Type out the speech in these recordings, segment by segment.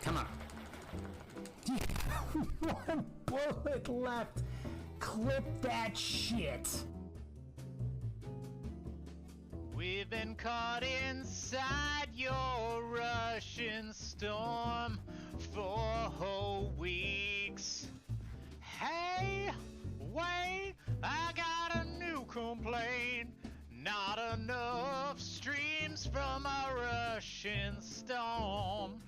Come on. One bullet left. Clip that shit. We've been caught inside your Russian storm for whole weeks. Hey, wait, I got a new complaint. Not enough streams from a Russian storm.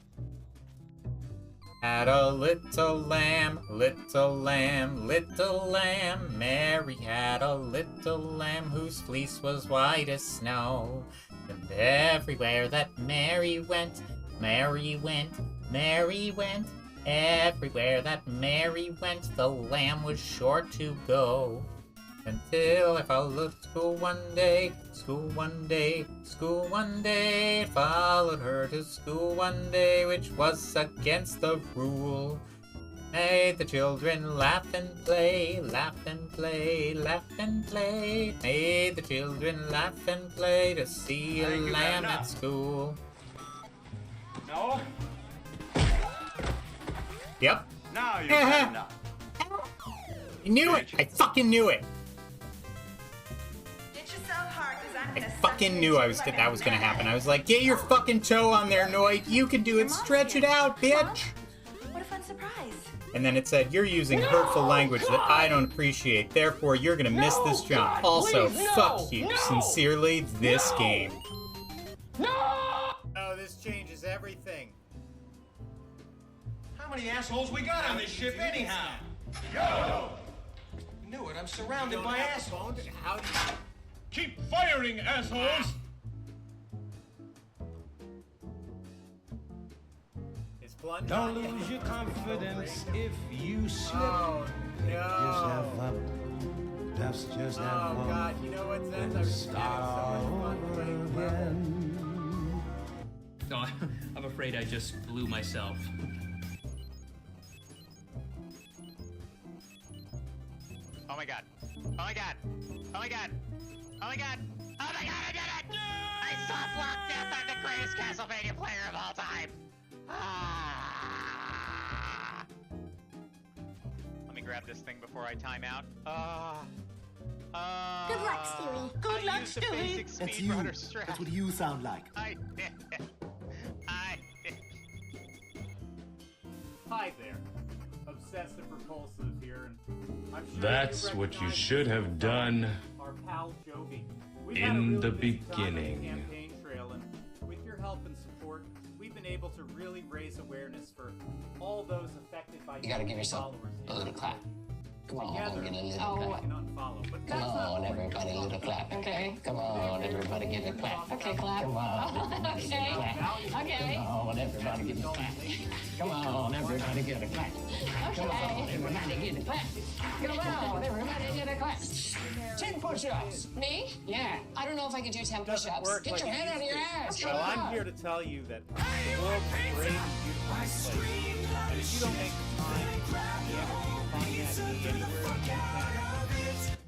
Had a little lamb, little lamb, little lamb. Mary had a little lamb whose fleece was white as snow. And everywhere that Mary went, Mary went, Mary went. Everywhere that Mary went, the lamb was sure to go. Until I followed school one day, school one day, school one day. Followed her to school one day, which was against the rule. Made the children laugh and play, laugh and play, laugh and play. Made the children laugh and play to see a lamb at school. No? Yep. Now you've had enough. I knew it! I fucking knew it! I fucking knew that was gonna happen. I was like, get your fucking toe on there, Noid. You can do it. Stretch it out, bitch. What a fun surprise. And then it said, you're using hurtful language that I don't appreciate. Therefore, you're gonna miss this jump. God, Also, please, no, fuck you. no, Sincerely, this no. game. No! Oh, this changes everything. How many assholes we got on this ship anyhow? Yo! Knew it, I'm surrounded by assholes. How do you... Keep firing, assholes! Is Blunt Don't not yet? lose your confidence if you slip. Oh, Just have no. fun. Just have Oh, fun. God. You know what, Zen? I was just having so much fun playing level. Again. No, I'm afraid I just blew myself. Oh my god. Oh my god. Oh my god. Oh my god. Oh my god, I did it! I soft locked death. I'm the greatest Castlevania player of all time. Ah. Let me grab this thing before I time out. Good luck, Stewie. Good luck, use the Stewie. basic speedrunner strat. That's what you sound like. I Hi there. Obsessive repulsive here, and I'm sure That's what you should have done our pal Jovi. We've in had a really the busy time on the beginning. campaign trail, and with your help and support, we've been able to really raise awareness for all those affected by You gotta give yourself followers. a little clap. Come on, Together, get a little we clap. can unfollow. But Come that's not on, what everybody, a little clap. Okay. Come on, everybody, give a clap. Okay, clap. Come on, everybody, give a clap. Okay. Come on, everybody, give a clap. Come on, everybody, give a clap. Come on, everybody, give a clap. Come on, everybody, give a clap. 10 push-ups. Me? Yeah. I don't know if I can do 10 push-ups. work Get like your it head out of used your to. ass. So Come I'm on. here to tell you that the world's a great and beautiful place. And if you don't make the time to be able to find that key anywhere you can,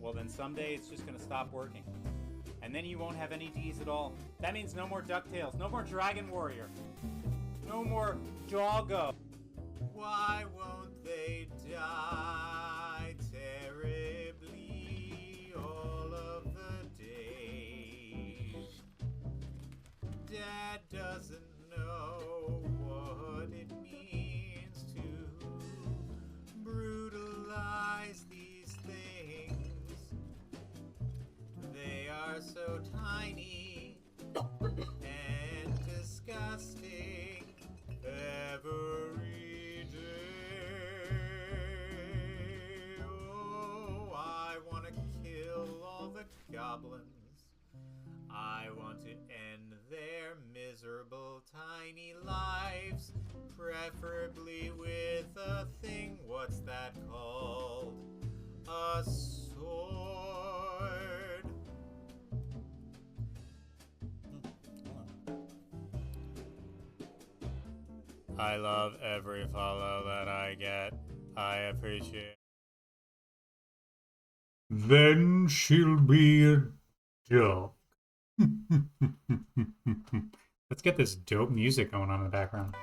well then someday it's just gonna stop working. And then you won't have any Ds at all. That means no more DuckTales, no more Dragon Warrior, no more Doggo. Why won't they die terribly all of the days? Dad doesn't know what it means to brutalize these things. They are so tiny and disgusting every day. Oh, I want to kill all the goblins. I want to end their miserable tiny lives, preferably with a thing, what's that called? A sword. I love every follow that I get. I appreciate. Then she'll be a duck. Let's get this dope music going on in the background.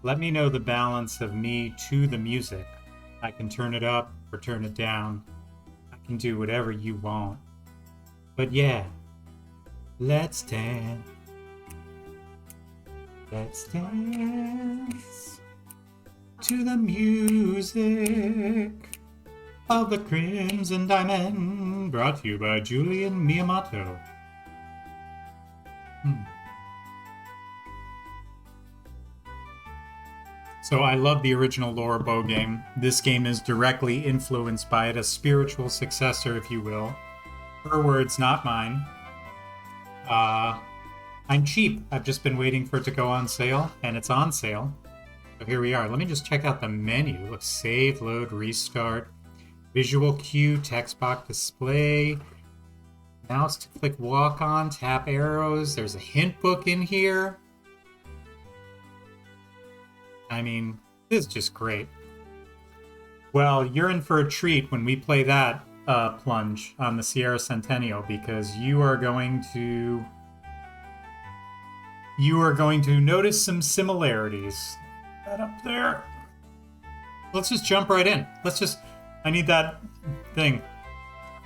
Let me know the balance of me to the music. I can turn it up or turn it down. I can do whatever you want. But yeah, let's dance. Let's dance to the music of the Crimson Diamond, brought to you by Julian Miyamoto. So I love the original Laura Bow game. This game is directly influenced by it, a spiritual successor, if you will. Her words, not mine. I'm cheap. I've just been waiting for it to go on sale, and it's on sale. So here we are. Let me just check out the menu. Look, save, load, restart. Visual cue, text box display. Mouse to click walk on, tap arrows. There's a hint book in here. I mean, this is just great. Well, you're in for a treat when we play that plunge on the Sierra Centennial, because you are going to notice some similarities. That up there. Let's just jump right in. I need that thing.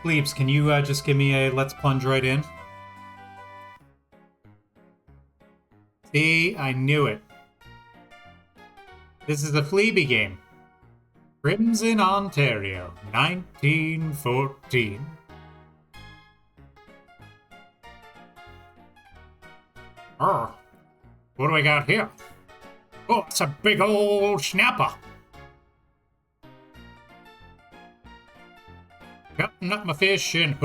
Please, can you just give me a let's plunge right in? See, I knew it. This is a Fleabee game. Crimson, Ontario, 1914. Oh, what do we got here? Oh, it's a big old snapper. Cutting up my fish and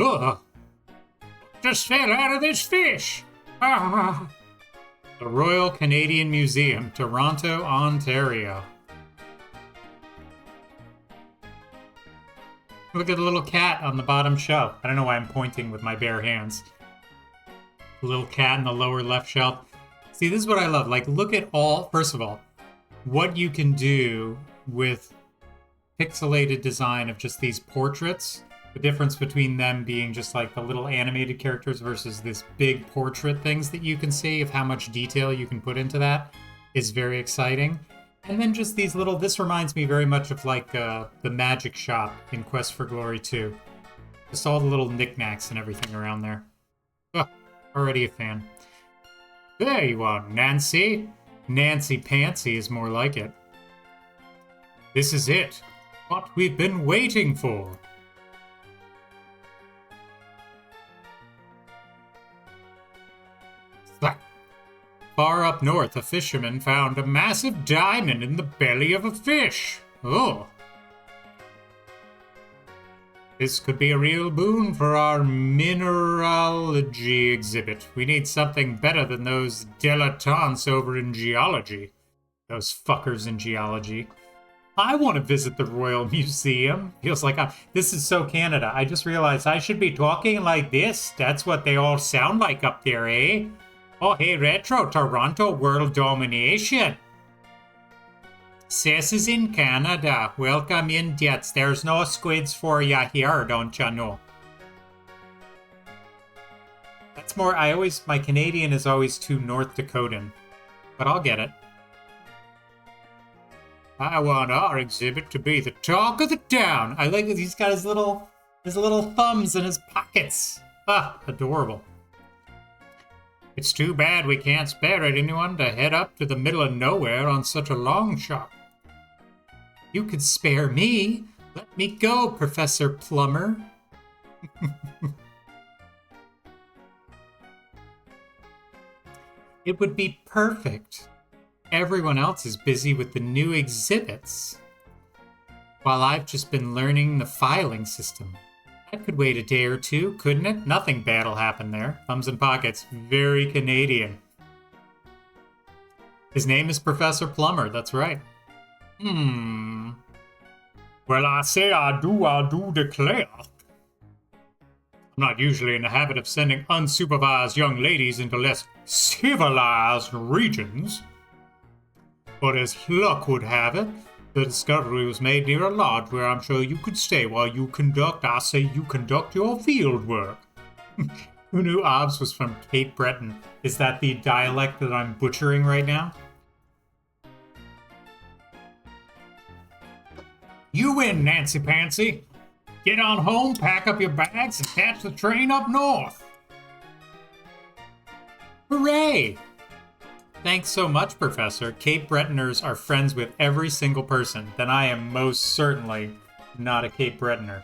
just fell out of this fish. Ah. The Royal Canadian Museum, Toronto, Ontario. Look at the little cat on the bottom shelf. I don't know why I'm pointing with my bare hands. The little cat in the lower left shelf. See, this is what I love. Like, look at first of all, what you can do with pixelated design of just these portraits. The difference between them being just like the little animated characters versus this big portrait things that you can see, of how much detail you can put into that, is very exciting. And then just these little, this reminds me very much of like the magic shop in Quest for Glory 2. Just all the little knickknacks and everything around there. Oh, already a fan. There you are, Nancy. Nancy Pantsy is more like it. This is it. What we've been waiting for. Far up north, a fisherman found a massive diamond in the belly of a fish. Oh. This could be a real boon for our mineralogy exhibit. We need something better than those dilettantes over in geology. Those fuckers in geology. I want to visit the Royal Museum. Feels like this is so Canada. I just realized I should be talking like this. That's what they all sound like up there, eh? Oh, hey, Retro, Toronto World Domination. This is in Canada. Welcome in, Jets. There's no squids for ya here, don't ya know? That's more, my Canadian is always too North Dakotan. But I'll get it. I want our exhibit to be the talk of the town. I like that he's got his little thumbs in his pockets. Ah, adorable. It's too bad we can't spare anyone to head up to the middle of nowhere on such a long shot. You could spare me. Let me go, Professor Plumber. It would be perfect. Everyone else is busy with the new exhibits, while I've just been learning the filing system. That could wait a day or two, couldn't it? Nothing bad'll happen there. Thumbs in pockets. Very Canadian. His name is Professor Plumber, that's right. Well, I say I do declare. I'm not usually in the habit of sending unsupervised young ladies into less civilized regions. But as luck would have it, the discovery was made near a lodge where I'm sure you could stay while you conduct your field work. Who knew Obs was from Cape Breton? Is that the dialect that I'm butchering right now? You win, Nancy Pansy. Get on home, pack up your bags, and catch the train up north. Hooray! Thanks so much, Professor. Cape Bretoners are friends with every single person. Then I am most certainly not a Cape Bretoner.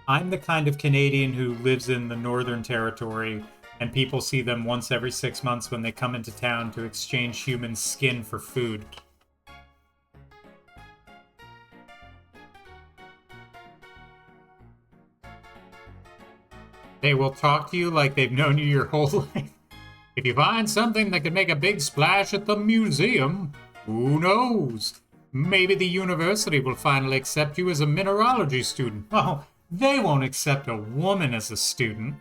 I'm the kind of Canadian who lives in the Northern Territory, and people see them once every 6 months when they come into town to exchange human skin for food. They will talk to you like they've known you your whole life. If you find something that could make a big splash at the museum, who knows? Maybe the university will finally accept you as a mineralogy student. Oh, they won't accept a woman as a student.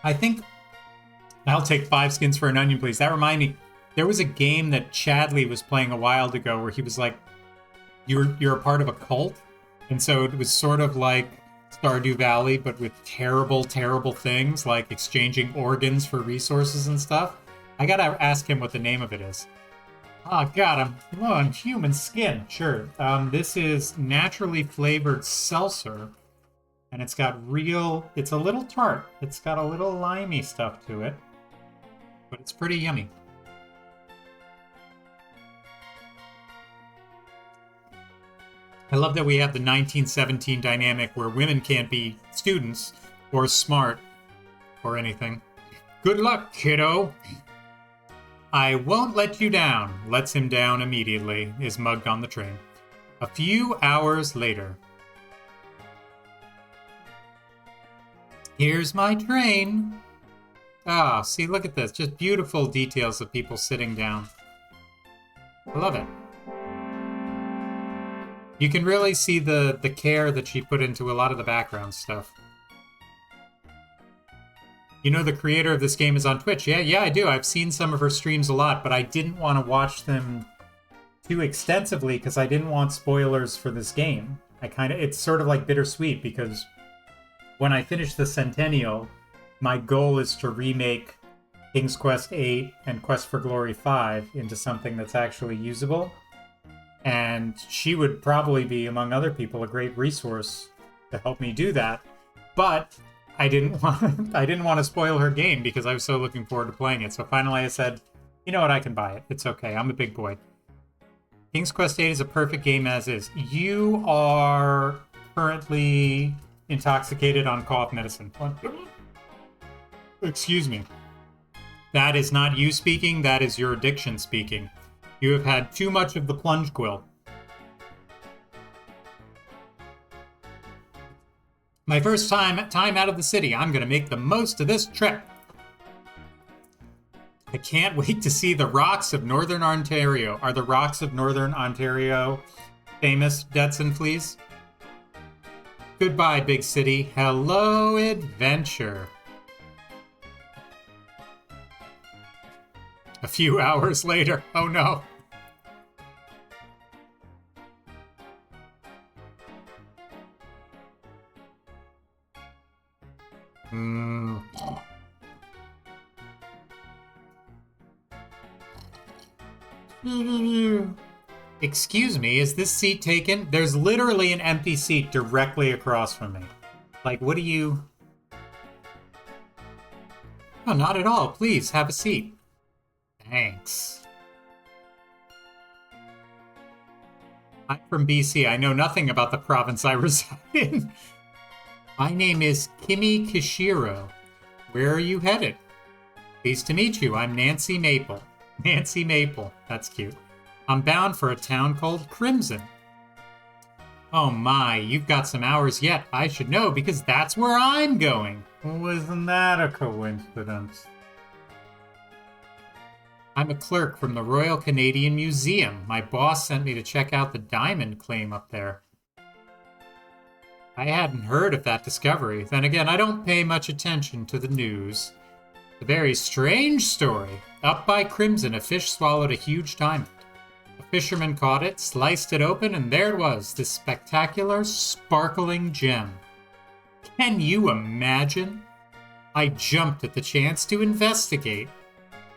I think I'll take 5 skins for an onion, please. That reminded me, there was a game that Chadley was playing a while ago where he was like, you're a part of a cult, and so it was sort of like Stardew Valley, but with terrible, terrible things like exchanging organs for resources and stuff. I gotta ask him what the name of it is. Oh, God, I'm on human skin. Sure. This is naturally flavored seltzer, and it's got it's a little tart. It's got a little limey stuff to it, but it's pretty yummy. I love that we have the 1917 dynamic where women can't be students or smart or anything. Good luck, kiddo. I won't let you down. Lets him down immediately, is mugged on the train. A few hours later. Here's my train. Ah, see, look at this. Just beautiful details of people sitting down. I love it. You can really see the care that she put into a lot of the background stuff. You know the creator of this game is on Twitch. Yeah, I do. I've seen some of her streams a lot, but I didn't want to watch them too extensively because I didn't want spoilers for this game. It's sort of like bittersweet because when I finish the Centennial, my goal is to remake King's Quest VIII and Quest for Glory 5 into something that's actually usable. And she would probably be, among other people, a great resource to help me do that. But I didn't want to spoil her game because I was so looking forward to playing it. So finally I said, you know what, I can buy it. It's okay. I'm a big boy. King's Quest VIII is a perfect game as is. You are currently intoxicated on cough medicine. Excuse me. That is not you speaking. That is your addiction speaking. You have had too much of the plunge quill. My first time out of the city. I'm going to make the most of this trip. I can't wait to see the rocks of Northern Ontario. Are the rocks of Northern Ontario famous, Detson, please? Goodbye, big city. Hello, adventure. A few hours later. Oh no. Excuse me, is this seat taken? There's literally an empty seat directly across from me. Like, what do you... Oh, not at all. Please, have a seat. Thanks. I'm from BC. I know nothing about the province I reside in. My name is Kimi Kishiro. Where are you headed? Pleased to meet you. I'm Nancy Maple. Nancy Maple. That's cute. I'm bound for a town called Crimson. Oh my, you've got some hours yet. I should know because that's where I'm going. Wasn't that a coincidence? I'm a clerk from the Royal Canadian Museum. My boss sent me to check out the diamond claim up there. I hadn't heard of that discovery. Then again, I don't pay much attention to the news. A very strange story. Up by Crimson, a fish swallowed a huge diamond. A fisherman caught it, sliced it open, and there it was, this spectacular, sparkling gem. Can you imagine? I jumped at the chance to investigate.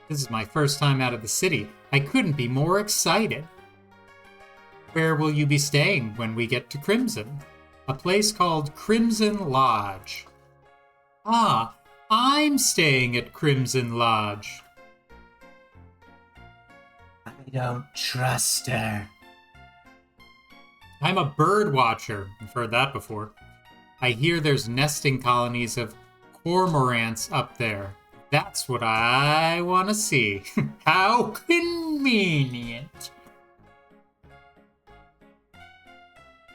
This is my first time out of the city. I couldn't be more excited. Where will you be staying when we get to Crimson? A place called Crimson Lodge. Ah, I'm staying at Crimson Lodge. I don't trust her. I'm a bird watcher. I've heard that before. I hear there's nesting colonies of cormorants up there. That's what I want to see. How convenient.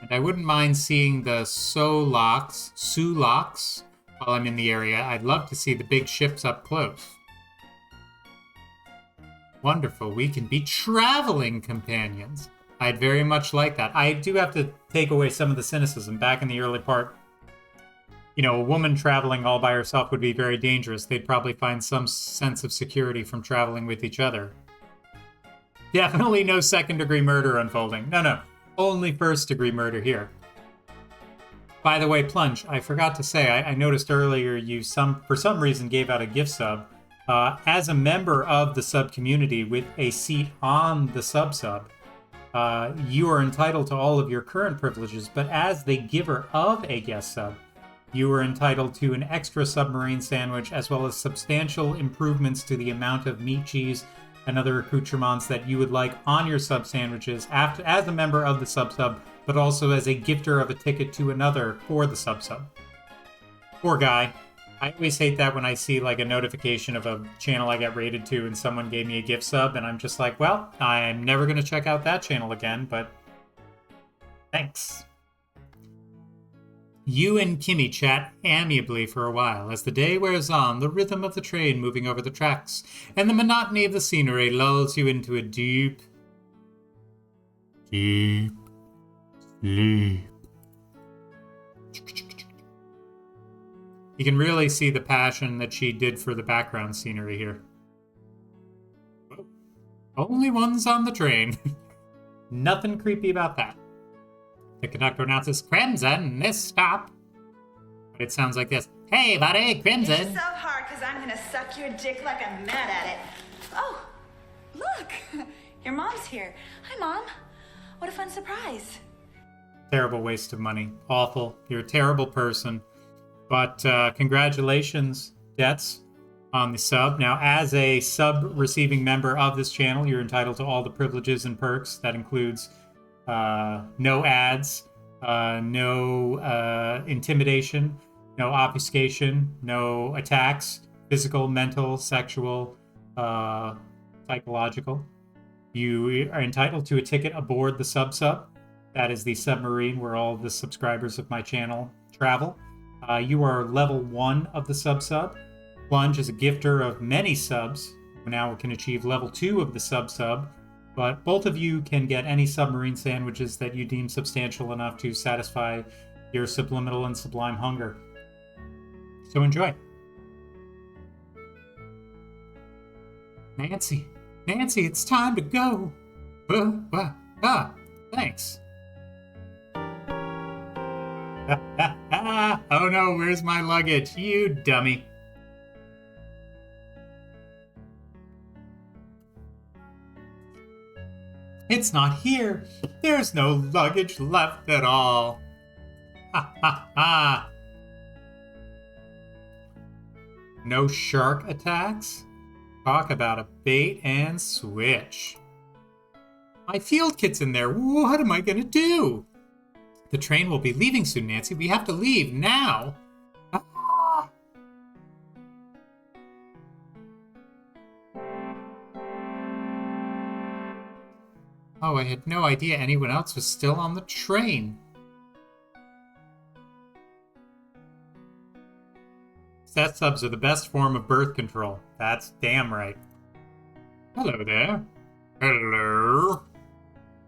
And I wouldn't mind seeing the Sulaks while I'm in the area. I'd love to see the big ships up close. Wonderful, we can be traveling companions. I'd very much like that. I do have to take away some of the cynicism. Back in the early part, you know, a woman traveling all by herself would be very dangerous. They'd probably find some sense of security from traveling with each other. Definitely no second-degree murder unfolding. No. Only first-degree murder here. By the way, Plunge, I forgot to say, I noticed earlier you for some reason gave out a gift sub. As a member of the sub community with a seat on the sub, you are entitled to all of your current privileges, but as the giver of a guest sub, you are entitled to an extra submarine sandwich as well as substantial improvements to the amount of meat, cheese, and other accoutrements that you would like on your sub sandwiches as a member of the sub, but also as a gifter of a ticket to another for the sub. Poor guy. I always hate that when I see like a notification of a channel I got rated to and someone gave me a gift sub and I'm just like, well, I'm never going to check out that channel again, but thanks. You and Kimmy chat amiably for a while. As the day wears on, the rhythm of the train moving over the tracks and the monotony of the scenery lulls you into a deep sleep. You can really see the passion that she did for the background scenery here. Only ones on the train. Nothing creepy about that. The conductor announces, Crimson, this stop. But it sounds like this. Hey, buddy, Crimson. Hit yourself hard, because I'm going to suck your dick like I'm mad at it. Oh, look. Your mom's here. Hi, Mom. What a fun surprise. Terrible waste of money. Awful. You're a terrible person. But congratulations, Debts, on the sub. Now, as a sub-receiving member of this channel, you're entitled to all the privileges and perks. That includes no ads, no intimidation, no obfuscation, no attacks, physical, mental, sexual, psychological. You are entitled to a ticket aboard the sub. That is the submarine where all the subscribers of my channel travel. You are level 1 of the sub. Plunge is a gifter of many subs, who now can achieve level 2 of the sub. But both of you can get any submarine sandwiches that you deem substantial enough to satisfy your subliminal and sublime hunger. So enjoy. Nancy, it's time to go. Thanks. Oh no, where's my luggage? You dummy. It's not here. There's no luggage left at all. Ha ha ha. No shark attacks? Talk about a bait and switch. My field kit's in there. What am I gonna do? The train will be leaving soon, Nancy. We have to leave now. Ah! Oh, I had no idea anyone else was still on the train. Set subs are the best form of birth control. That's damn right. Hello there. Hello.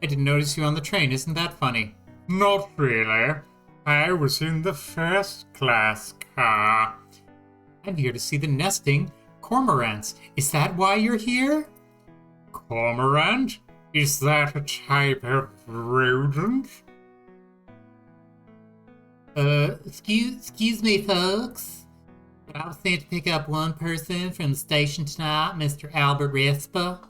I didn't notice you on the train. Isn't that funny? Not really. I was in the first class car. I'm here to see the nesting cormorants. Is that why you're here? Cormorant? Is that a type of rodent? Excuse me, folks. But I was sent to pick up one person from the station tonight, Mr. Albert Respa.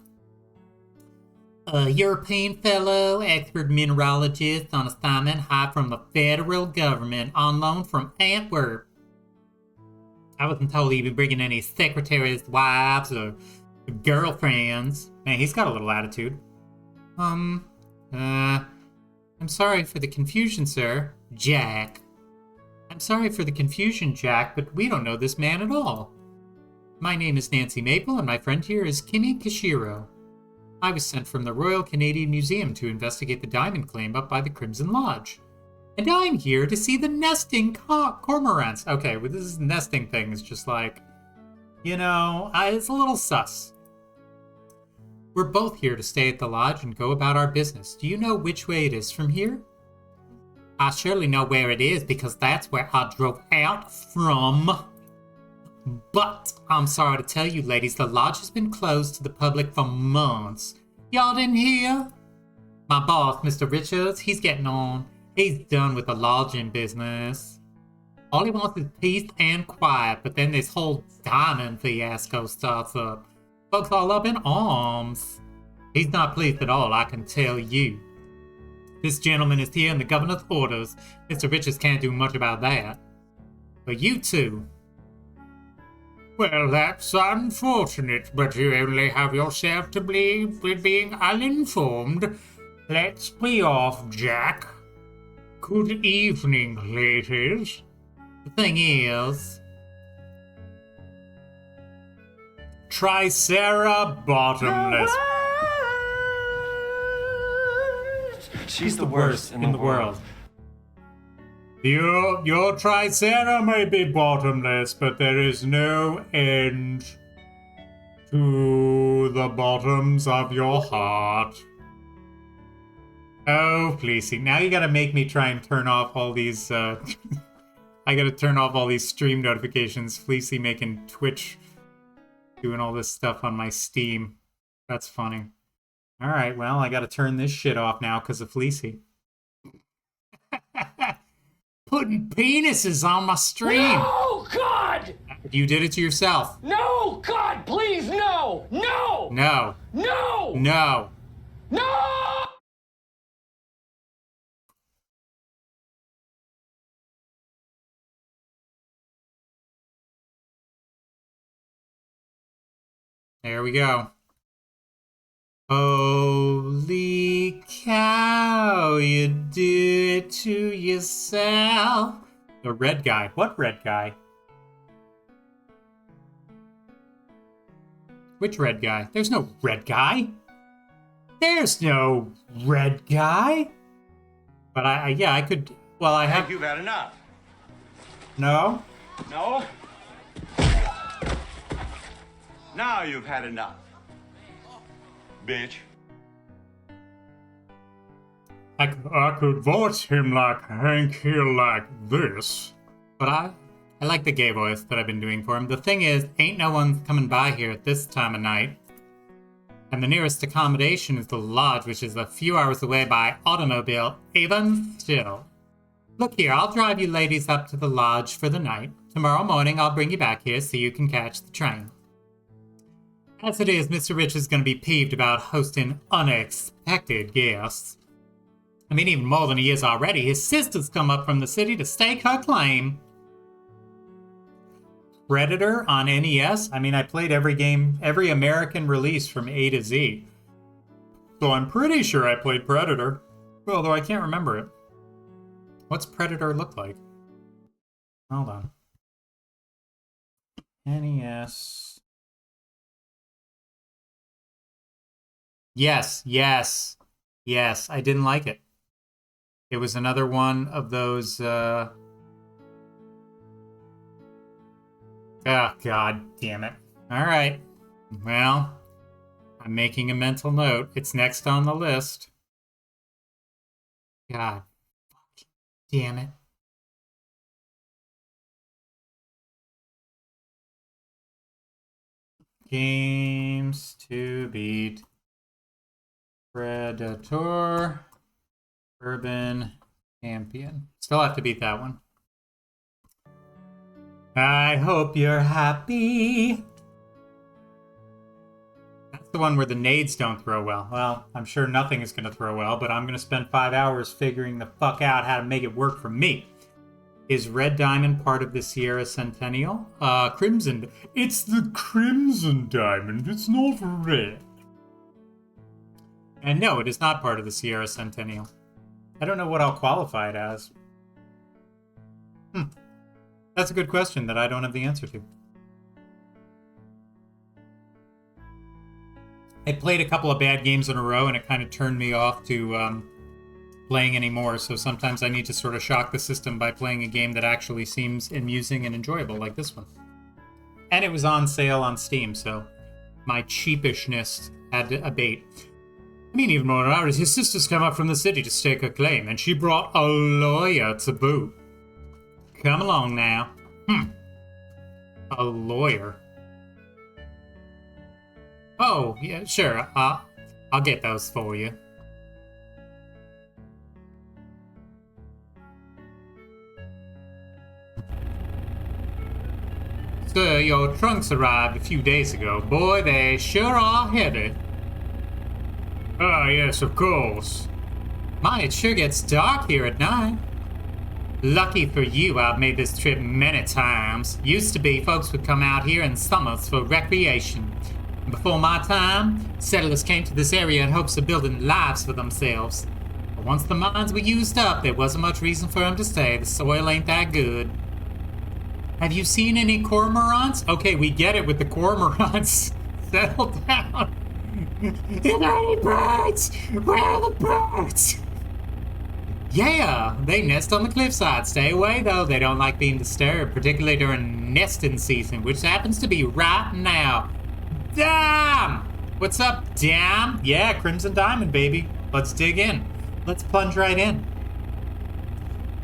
A European fellow, expert mineralogist on assignment high from the federal government, on loan from Antwerp. I wasn't told he'd be bringing any secretaries' wives or girlfriends. Man, he's got a little attitude. I'm sorry for the confusion, sir. Jack. I'm sorry for the confusion, Jack, but we don't know this man at all. My name is Nancy Maple, and my friend here is Kimi Kishiro. I was sent from the Royal Canadian Museum to investigate the diamond claim up by the Crimson Lodge. And I'm here to see the nesting cormorants. Okay, well, this nesting thing is just like, it's a little sus. We're both here to stay at the lodge and go about our business. Do you know which way it is from here? I surely know where it is because that's where I drove out from. But I'm sorry to tell you, ladies, the lodge has been closed to the public for months. Y'all didn't hear? My boss, Mr. Richards, he's getting on. He's done with the lodging business. All he wants is peace and quiet, but then this whole diamond fiasco starts up. Folks all up in arms. He's not pleased at all, I can tell you. This gentleman is here in the governor's orders. Mr. Richards can't do much about that. But you two... Well, that's unfortunate, but you only have yourself to blame for being uninformed. Let's be off, Jack. Good evening, ladies. The thing is... Tricera bottomless. She's the worst in the world. Your Tricera may be bottomless, but there is no end to the bottoms of your heart. Oh, please. Now you gotta make me try and turn off all these, I gotta turn off all these stream notifications. Fleecy making Twitch, doing all this stuff on my Steam. That's funny. Alright, well, I gotta turn this shit off now because of Fleecy. Putting penises on my stream! No, God! You did it to yourself. No, God, please, no! No! No. No! No. No! There we go. Holy cow, you do it to yourself. The red guy. What red guy? Which red guy? There's no red guy. There's no red guy. But I could, well, I have... You've had enough. No? No? Now you've had enough. Bitch. I could voice him like Hank Hill like this. But I like the gay voice that I've been doing for him. The thing is, ain't no one coming by here at this time of night. And the nearest accommodation is the lodge, which is a few hours away by automobile, even still. Look here, I'll drive you ladies up to the lodge for the night. Tomorrow morning, I'll bring you back here so you can catch the train. As it is, Mr. Rich is going to be peeved about hosting unexpected guests. I mean, even more than he is already. His sister's come up from the city to stake her claim. Predator on NES? I mean, I played every game, every American release from A to Z. So I'm pretty sure I played Predator. Although I can't remember it. What's Predator look like? Hold on. NES... Yes, I didn't like it. It was another one of those, Oh, god damn it. Alright. Well, I'm making a mental note. It's next on the list. God. Damn it. Games to beat. Predator. Urban Champion. Still have to beat that one. I hope you're happy. That's the one where the nades don't throw well. Well, I'm sure nothing is going to throw well, but I'm going to spend 5 hours figuring the fuck out how to make it work for me. Is Red Diamond part of the Sierra Centennial? Crimson. It's the Crimson Diamond. It's not red. And no, it is not part of the Sierra Centennial. I don't know what I'll qualify it as. That's a good question that I don't have the answer to. I played a couple of bad games in a row and it kind of turned me off to playing anymore, so sometimes I need to sort of shock the system by playing a game that actually seems amusing and enjoyable, like this one. And it was on sale on Steam, so my cheapishness had to abate. I mean, even more hours, his sister's come up from the city to stake her claim, and she brought a lawyer to boot. Come along now. A lawyer. Oh, yeah, sure. I'll get those for you. Sir, your trunks arrived a few days ago. Boy, they sure are heavy. Ah, yes, of course. My, it sure gets dark here at night. Lucky for you, I've made this trip many times. Used to be, folks would come out here in summers for recreation. Before my time, settlers came to this area in hopes of building lives for themselves. But once the mines were used up, there wasn't much reason for them to stay. The soil ain't that good. Have you seen any cormorants? Okay, we get it with the cormorants. Settle down. Are there any birds? Where are the birds? Yeah, they nest on the cliffside. Stay away, though. They don't like being disturbed, particularly during nesting season, which happens to be right now. Damn! What's up, damn? Yeah, Crimson Diamond, baby. Let's dig in. Let's plunge right in.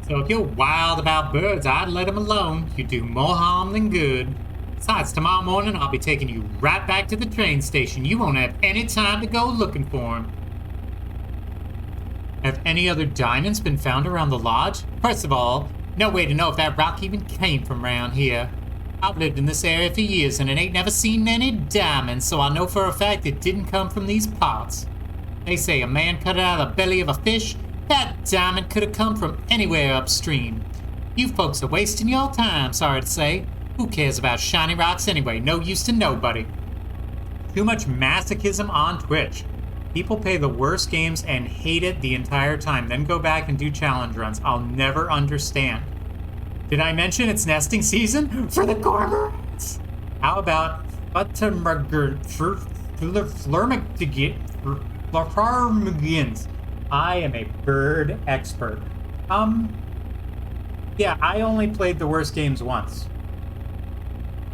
So if you're wild about birds, I'd let them alone. You do more harm than good. Besides, tomorrow morning, I'll be taking you right back to the train station. You won't have any time to go looking for them. Have any other diamonds been found around the lodge? First of all, no way to know if that rock even came from around here. I've lived in this area for years and it ain't never seen any diamonds, so I know for a fact it didn't come from these parts. They say a man cut it out of the belly of a fish. That diamond could have come from anywhere upstream. You folks are wasting your time, sorry to say. Who cares about shiny rocks anyway? No use to nobody. Too much masochism on Twitch. People play the worst games and hate it the entire time, then go back and do challenge runs. I'll never understand. Did I mention it's nesting season for the cormorants? How about flurmigans? I am a bird expert. Yeah, I only played the worst games once.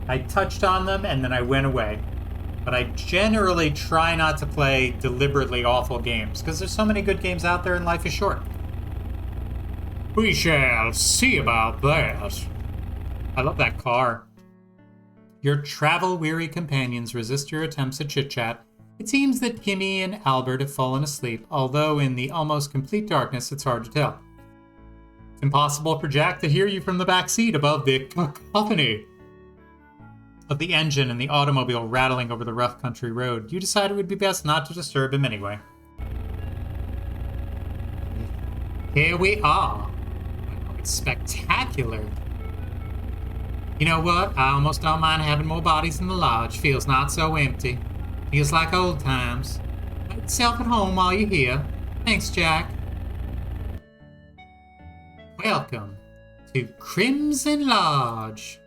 I touched on them and then I went away. But I generally try not to play deliberately awful games, because there's so many good games out there and life is short. We shall see about that. I love that car. Your travel-weary companions resist your attempts at chit-chat. It seems that Kimmy and Albert have fallen asleep, although in the almost complete darkness it's hard to tell. It's impossible for Jack to hear you from the back seat above the cacophony of the engine and the automobile rattling over the rough country road. You decided it would be best not to disturb him anyway. Here we are. Wow, it's spectacular. You know what? I almost don't mind having more bodies in the lodge. Feels not so empty. Feels like old times. Make yourself at home while you're here. Thanks, Jack. Welcome to Crimson Lodge.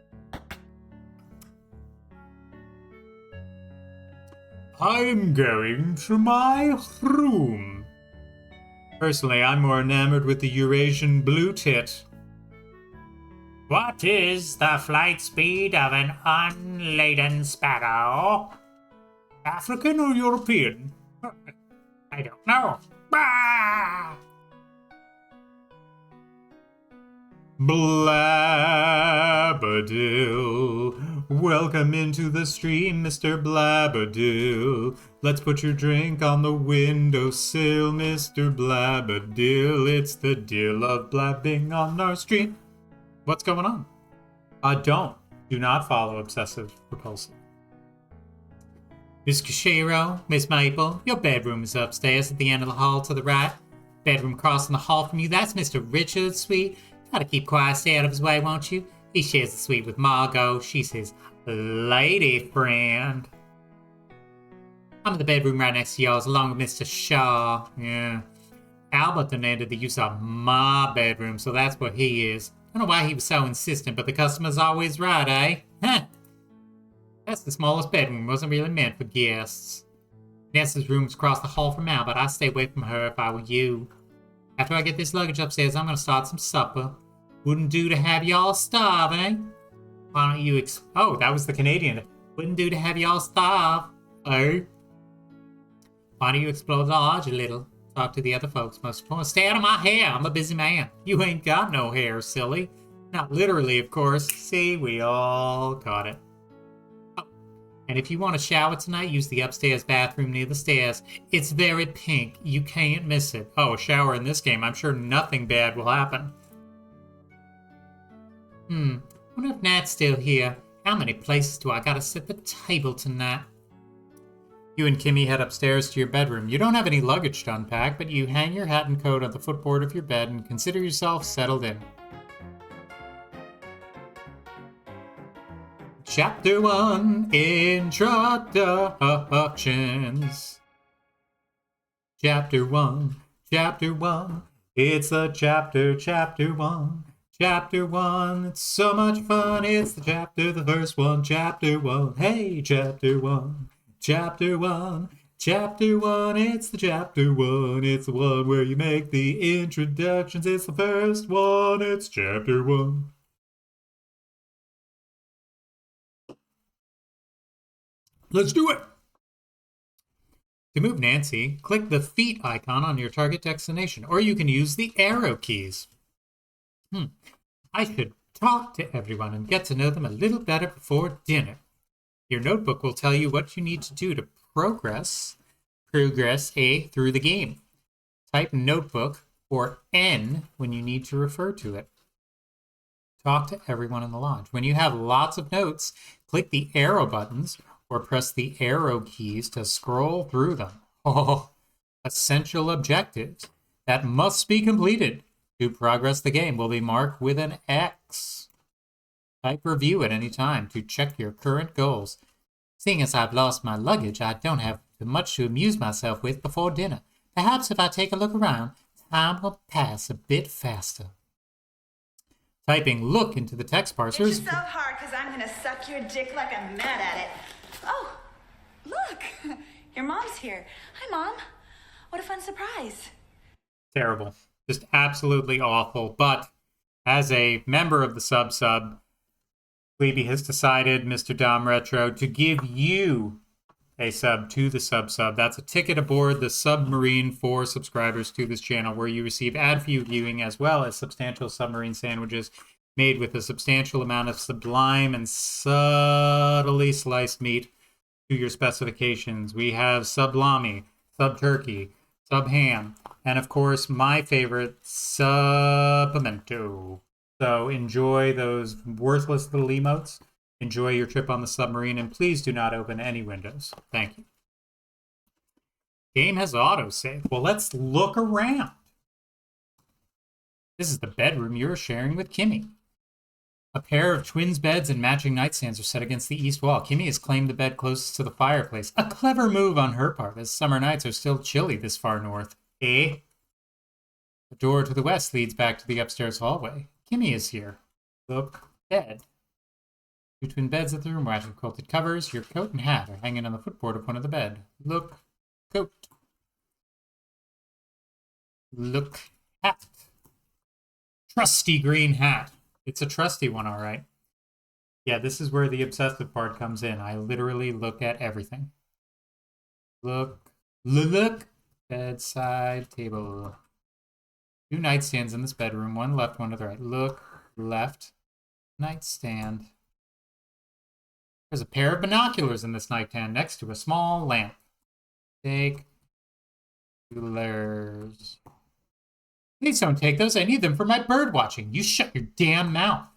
I'm going to my room. Personally, I'm more enamored with the Eurasian blue tit. What is the flight speed of an unladen sparrow? African or European? I don't know. Ah! Blabberdill, Welcome into the stream, Mr. Blabberdill. Let's put your drink on the windowsill, Mr. Blabberdill. It's the deal of blabbing on our stream. What's going on? Do not follow Obsessive Repulsive. Miss Kashiro, Miss Maple, your bedroom is upstairs at the end of the hall to the right. Bedroom crossing the hall from you, that's Mr. Richard's suite. Gotta keep quiet, stay out of his way, won't you? He shares the suite with Margot. She's his lady friend. I'm in the bedroom right next to yours, along with Mr. Shaw. Yeah. Albert demanded the use of my bedroom, so that's what he is. I don't know why he was so insistent, but the customer's always right, eh? Huh. That's the smallest bedroom. Wasn't really meant for guests. Nessa's room's across the hall from Albert. I'd stay away from her if I were you. After I get this luggage upstairs, I'm gonna start some supper. Wouldn't do to have y'all starve, eh? Why don't you oh, that was the Canadian. Wouldn't do to have y'all starve, eh? Why don't you explore the lodge a little? Talk to the other folks. Most important. Stay out of my hair. I'm a busy man. You ain't got no hair, silly. Not literally, of course. See, we all got it. Oh, and if you want to shower tonight, use the upstairs bathroom near the stairs. It's very pink. You can't miss it. Oh, a shower in this game. I'm sure nothing bad will happen. Wonder if Nat's still here. How many places do I gotta set the table tonight? You and Kimmy head upstairs to your bedroom. You don't have any luggage to unpack, but you hang your hat and coat on the footboard of your bed and consider yourself settled in. Chapter 1, Introductions. Chapter 1, it's the chapter 1. Chapter 1, it's so much fun, it's the chapter, the first one, chapter 1, hey, chapter 1, chapter 1, chapter 1, it's the chapter 1, it's the one where you make the introductions, it's the first one, it's chapter 1. Let's do it! To move Nancy, click the feet icon on your target destination, or you can use the arrow keys. I should talk to everyone and get to know them a little better before dinner. Your notebook will tell you what you need to do to progress through the game. Type notebook or N when you need to refer to it. Talk to everyone in the lodge. When you have lots of notes, click the arrow buttons or press the arrow keys to scroll through them. Oh, essential objectives that must be completed. To progress the game will be marked with an X. Type review at any time to check your current goals. Seeing as I've lost my luggage, I don't have much to amuse myself with before dinner. Perhaps if I take a look around, time will pass a bit faster. Typing look into the text parsers. Get yourself hard, because I'm going to suck your dick like I'm mad at it. Oh, look. Your mom's here. Hi, Mom. What a fun surprise. Terrible. Just absolutely awful. But as a member of the sub, Sleepy has decided, Mr. Dom Retro, to give you a sub to the sub. That's a ticket aboard the submarine for subscribers to this channel, where you receive ad-free viewing as well as substantial submarine sandwiches made with a substantial amount of sublime and subtly sliced meat to your specifications. We have sub-lami, sub-turkey, sub-ham, and of course, my favorite, sub-pimento. So enjoy those worthless little emotes. Enjoy your trip on the submarine, and please do not open any windows. Thank you. Game has autosave. Well, let's look around. This is the bedroom you're sharing with Kimmy. A pair of twins beds and matching nightstands are set against the east wall. Kimmy has claimed the bed closest to the fireplace. A clever move on her part, as summer nights are still chilly this far north. Eh? The door to the west leads back to the upstairs hallway. Kimmy is here. Look, bed. Two twin beds at the room, matching quilted covers. Your coat and hat are hanging on the footboard of one of the bed. Look, coat. Look, hat. Trusty green hat. It's a trusty one, all right. Yeah, this is where the obsessive part comes in. I literally look at everything. Look. Bedside table. Two nightstands in this bedroom. One left, one to the right. Look, left. Nightstand. There's a pair of binoculars in this nightstand next to a small lamp. Take binoculars. Please don't take those. I need them for my bird watching. You shut your damn mouth.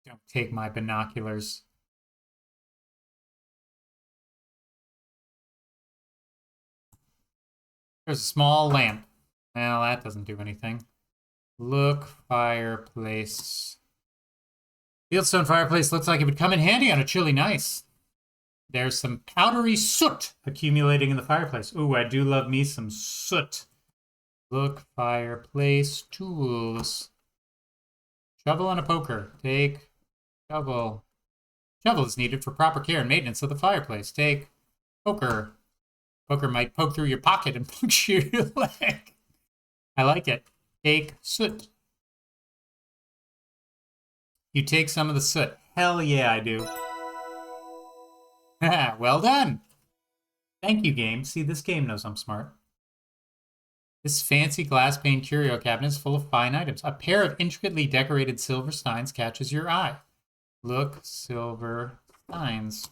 Don't take my binoculars. There's a small lamp. Well, that doesn't do anything. Look, fireplace. Fieldstone fireplace looks like it would come in handy on a chilly night. There's some powdery soot accumulating in the fireplace. Ooh, I do love me some soot. Look, fireplace, tools. Shovel and a poker. Take shovel. Shovel is needed for proper care and maintenance of the fireplace. Take poker. Poker might poke through your pocket and puncture your leg. I like it. Take soot. You take some of the soot. Hell yeah, I do. Well done. Thank you, game. See, this game knows I'm smart. This fancy glass pane curio cabinet is full of fine items. A pair of intricately decorated silver steins catches your eye. Look, silver steins.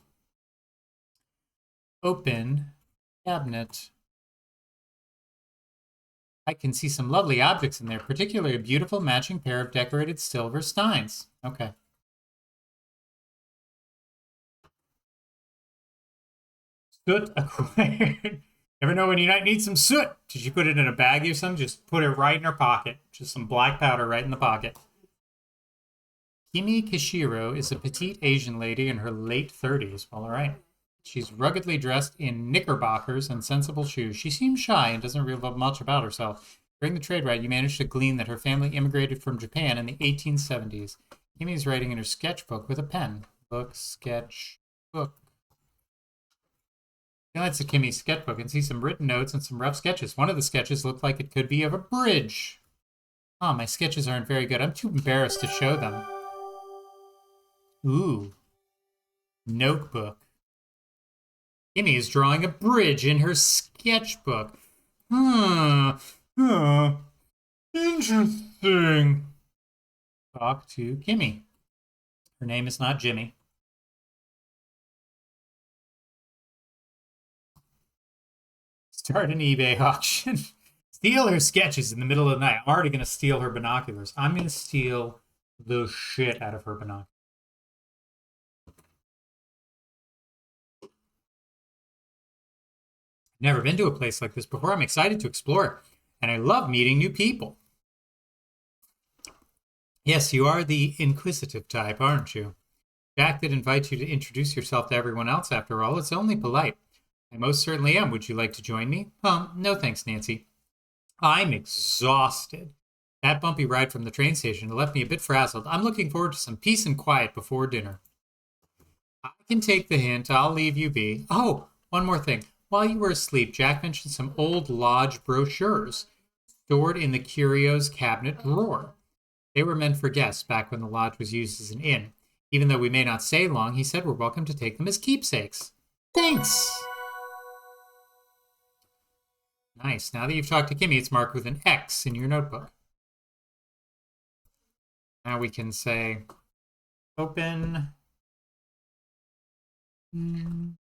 Open cabinet. I can see some lovely objects in there, particularly a beautiful matching pair of decorated silver steins. Okay. Soot acquired. Never know when you might need some soot. Did you put it in a baggie or something? Just put it right in her pocket. Just some black powder right in the pocket. Kimi Kishiro is a petite Asian lady in her late 30s. Well, all right. She's ruggedly dressed in knickerbockers and sensible shoes. She seems shy and doesn't really love much about herself. During the trade route, you managed to glean that her family immigrated from Japan in the 1870s. Kimi is writing in her sketchbook with a pen. Book, sketch, book. Glance at Kimi's sketchbook and see some written notes and some rough sketches. One of the sketches looked like it could be of a bridge. Oh, my sketches aren't very good. I'm too embarrassed to show them. Ooh. Notebook. Kimi is drawing a bridge in her sketchbook. Interesting. Talk to Kimi. Her name is not Jimmy. Start an eBay auction. Steal her sketches in the middle of the night. I'm already going to steal her binoculars. I'm going to steal the shit out of her binoculars. Never been to a place like this before. I'm excited to explore it, and I love meeting new people. Yes, you are the inquisitive type, aren't you? Jack did invite you to introduce yourself to everyone else, after all. It's only polite. I most certainly am. Would you like to join me? No thanks, Nancy. I'm exhausted. That bumpy ride from the train station left me a bit frazzled. I'm looking forward to some peace and quiet before dinner. I can take the hint. I'll leave you be. Oh, one more thing. While you were asleep, Jack mentioned some old lodge brochures stored in the curios cabinet drawer. They were meant for guests back when the lodge was used as an inn. Even though we may not stay long, he said we're welcome to take them as keepsakes. Thanks! Nice. Now that you've talked to Kimi, it's marked with an X in your notebook. Now we can say, open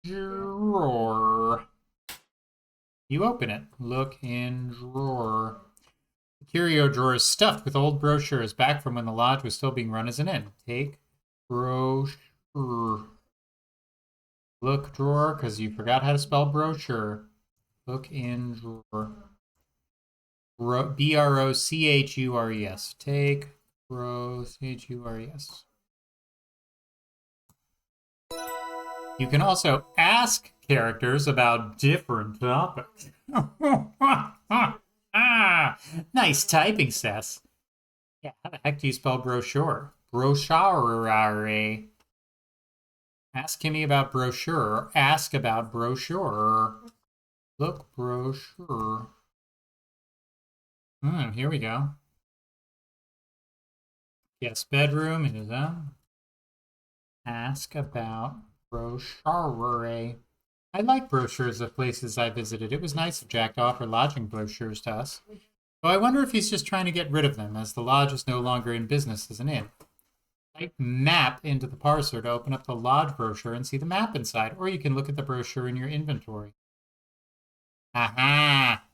drawer. You open it. Look in drawer. The curio drawer is stuffed with old brochures back from when the lodge was still being run as an inn. Take brochure. Look drawer, because you forgot how to spell brochure. Look in drawer. B-R-O-C-H-U-R-E-S. Take C-H-U-R-E-S. You can also ask characters about different topics. Nice typing, Sess. Yeah, how the heck do you spell brochure? Brochure. Ask Kimmy about brochure. Ask about brochure. Look, brochure. Here we go. Yes, bedroom is Ask about brochure. I like brochures of places I visited. It was nice of Jack to offer lodging brochures to us. Though I wonder if he's just trying to get rid of them, as the lodge is no longer in business as an inn. Type map into the parser to open up the lodge brochure and see the map inside, or you can look at the brochure in your inventory. Aha!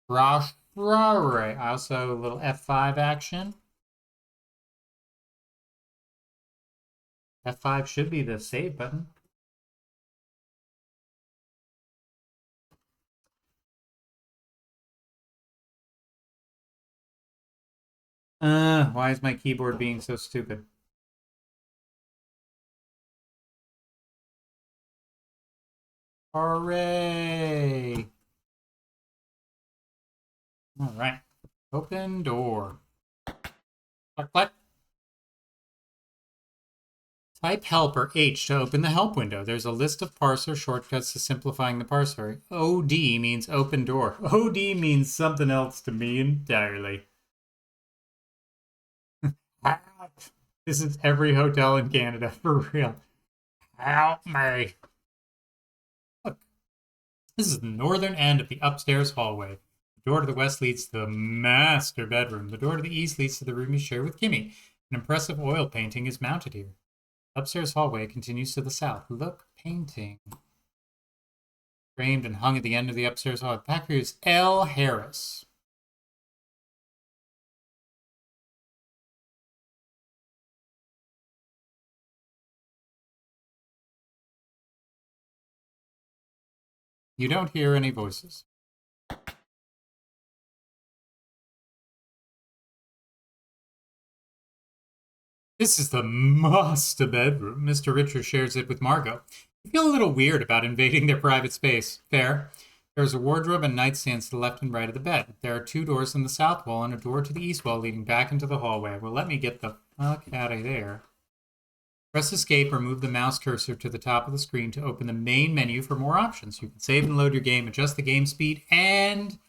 Brochure. Also, a little F5 action. F5 should be the save button. Why is my keyboard being so stupid? Hooray! All right. Open door. Click, click. Type help or H to open the help window. There's a list of parser shortcuts to simplifying the parser. OD means open door. OD means something else to me entirely. This is every hotel in Canada, for real. Help me. Look, this is the northern end of the upstairs hallway. The door to the west leads to the master bedroom. The door to the east leads to the room you share with Kimmy. An impressive oil painting is mounted here. Upstairs hallway continues to the south. Look, painting. Framed and hung at the end of the upstairs hallway. Back here is L. Harris. You don't hear any voices. This is the master bedroom. Mr. Richard shares it with Margot. You feel a little weird about invading their private space. Fair. There's a wardrobe and nightstands to the left and right of the bed. There are 2 doors in the south wall and a door to the east wall leading back into the hallway. Well, let me get the fuck out of there. Press escape or move the mouse cursor to the top of the screen to open the main menu for more options. You can save and load your game, adjust the game speed, and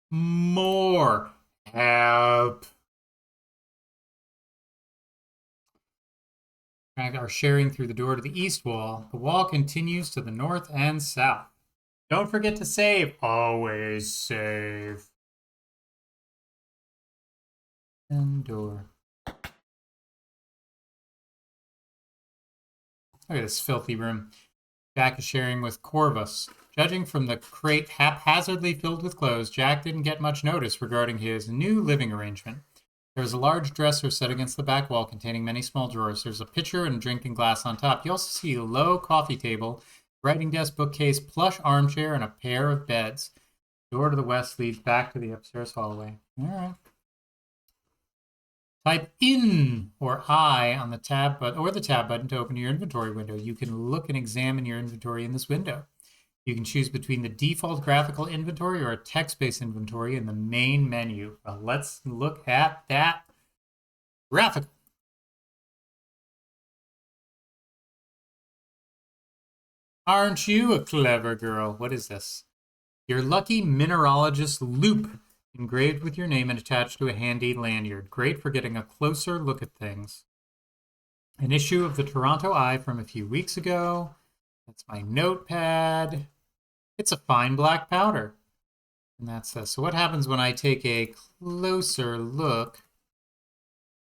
more. Help. Are sharing through the door to the east wall. The wall continues to the north and south. Don't forget to save. Always save. And door. Look at this filthy room. Jack is sharing with Corvus. Judging from the crate haphazardly filled with clothes, Jack didn't get much notice regarding his new living arrangement. There's a large dresser set against the back wall containing many small drawers. There's a pitcher and a drinking glass on top. You also see a low coffee table, writing desk, bookcase, plush armchair, and a pair of beds. The door to the west leads back to the upstairs hallway. All right. Type in or I on the tab button or the tab button to open your inventory window. You can look and examine your inventory in this window. You can choose between the default graphical inventory or a text-based inventory in the main menu. Well, let's look at that graphical. Aren't you a clever girl? What is this? Your lucky mineralogist loop, engraved with your name and attached to a handy lanyard. Great for getting a closer look at things. An issue of the Toronto Eye from a few weeks ago. That's my notepad. It's a fine black powder. And that's this. So what happens when I take a closer look?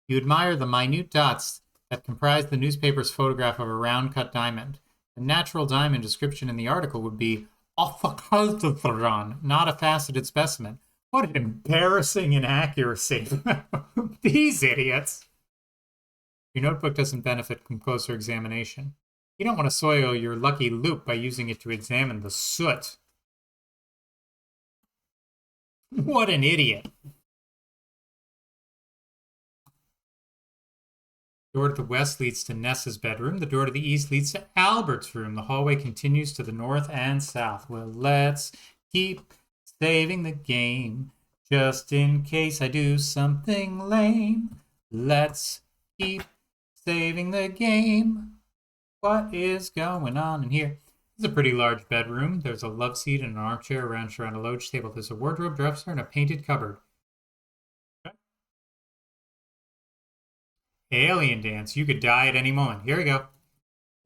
You admire the minute dots that comprise the newspaper's photograph of a round-cut diamond. The natural diamond description in the article would be ophicalcitron, not a faceted specimen. What an embarrassing inaccuracy. These idiots. Your notebook doesn't benefit from closer examination. You don't want to soil your lucky loop by using it to examine the soot. What an idiot. The door to the west leads to Nessa's bedroom. The door to the east leads to Albert's room. The hallway continues to the north and south. Well, let's keep saving the game, just in case I do something lame. Let's keep saving the game. What is going on in here? It's a pretty large bedroom. There's a love seat and an armchair arranged around a loge table. There's a wardrobe, dresser, and a painted cupboard. Okay. Alien dance. You could die at any moment. Here we go.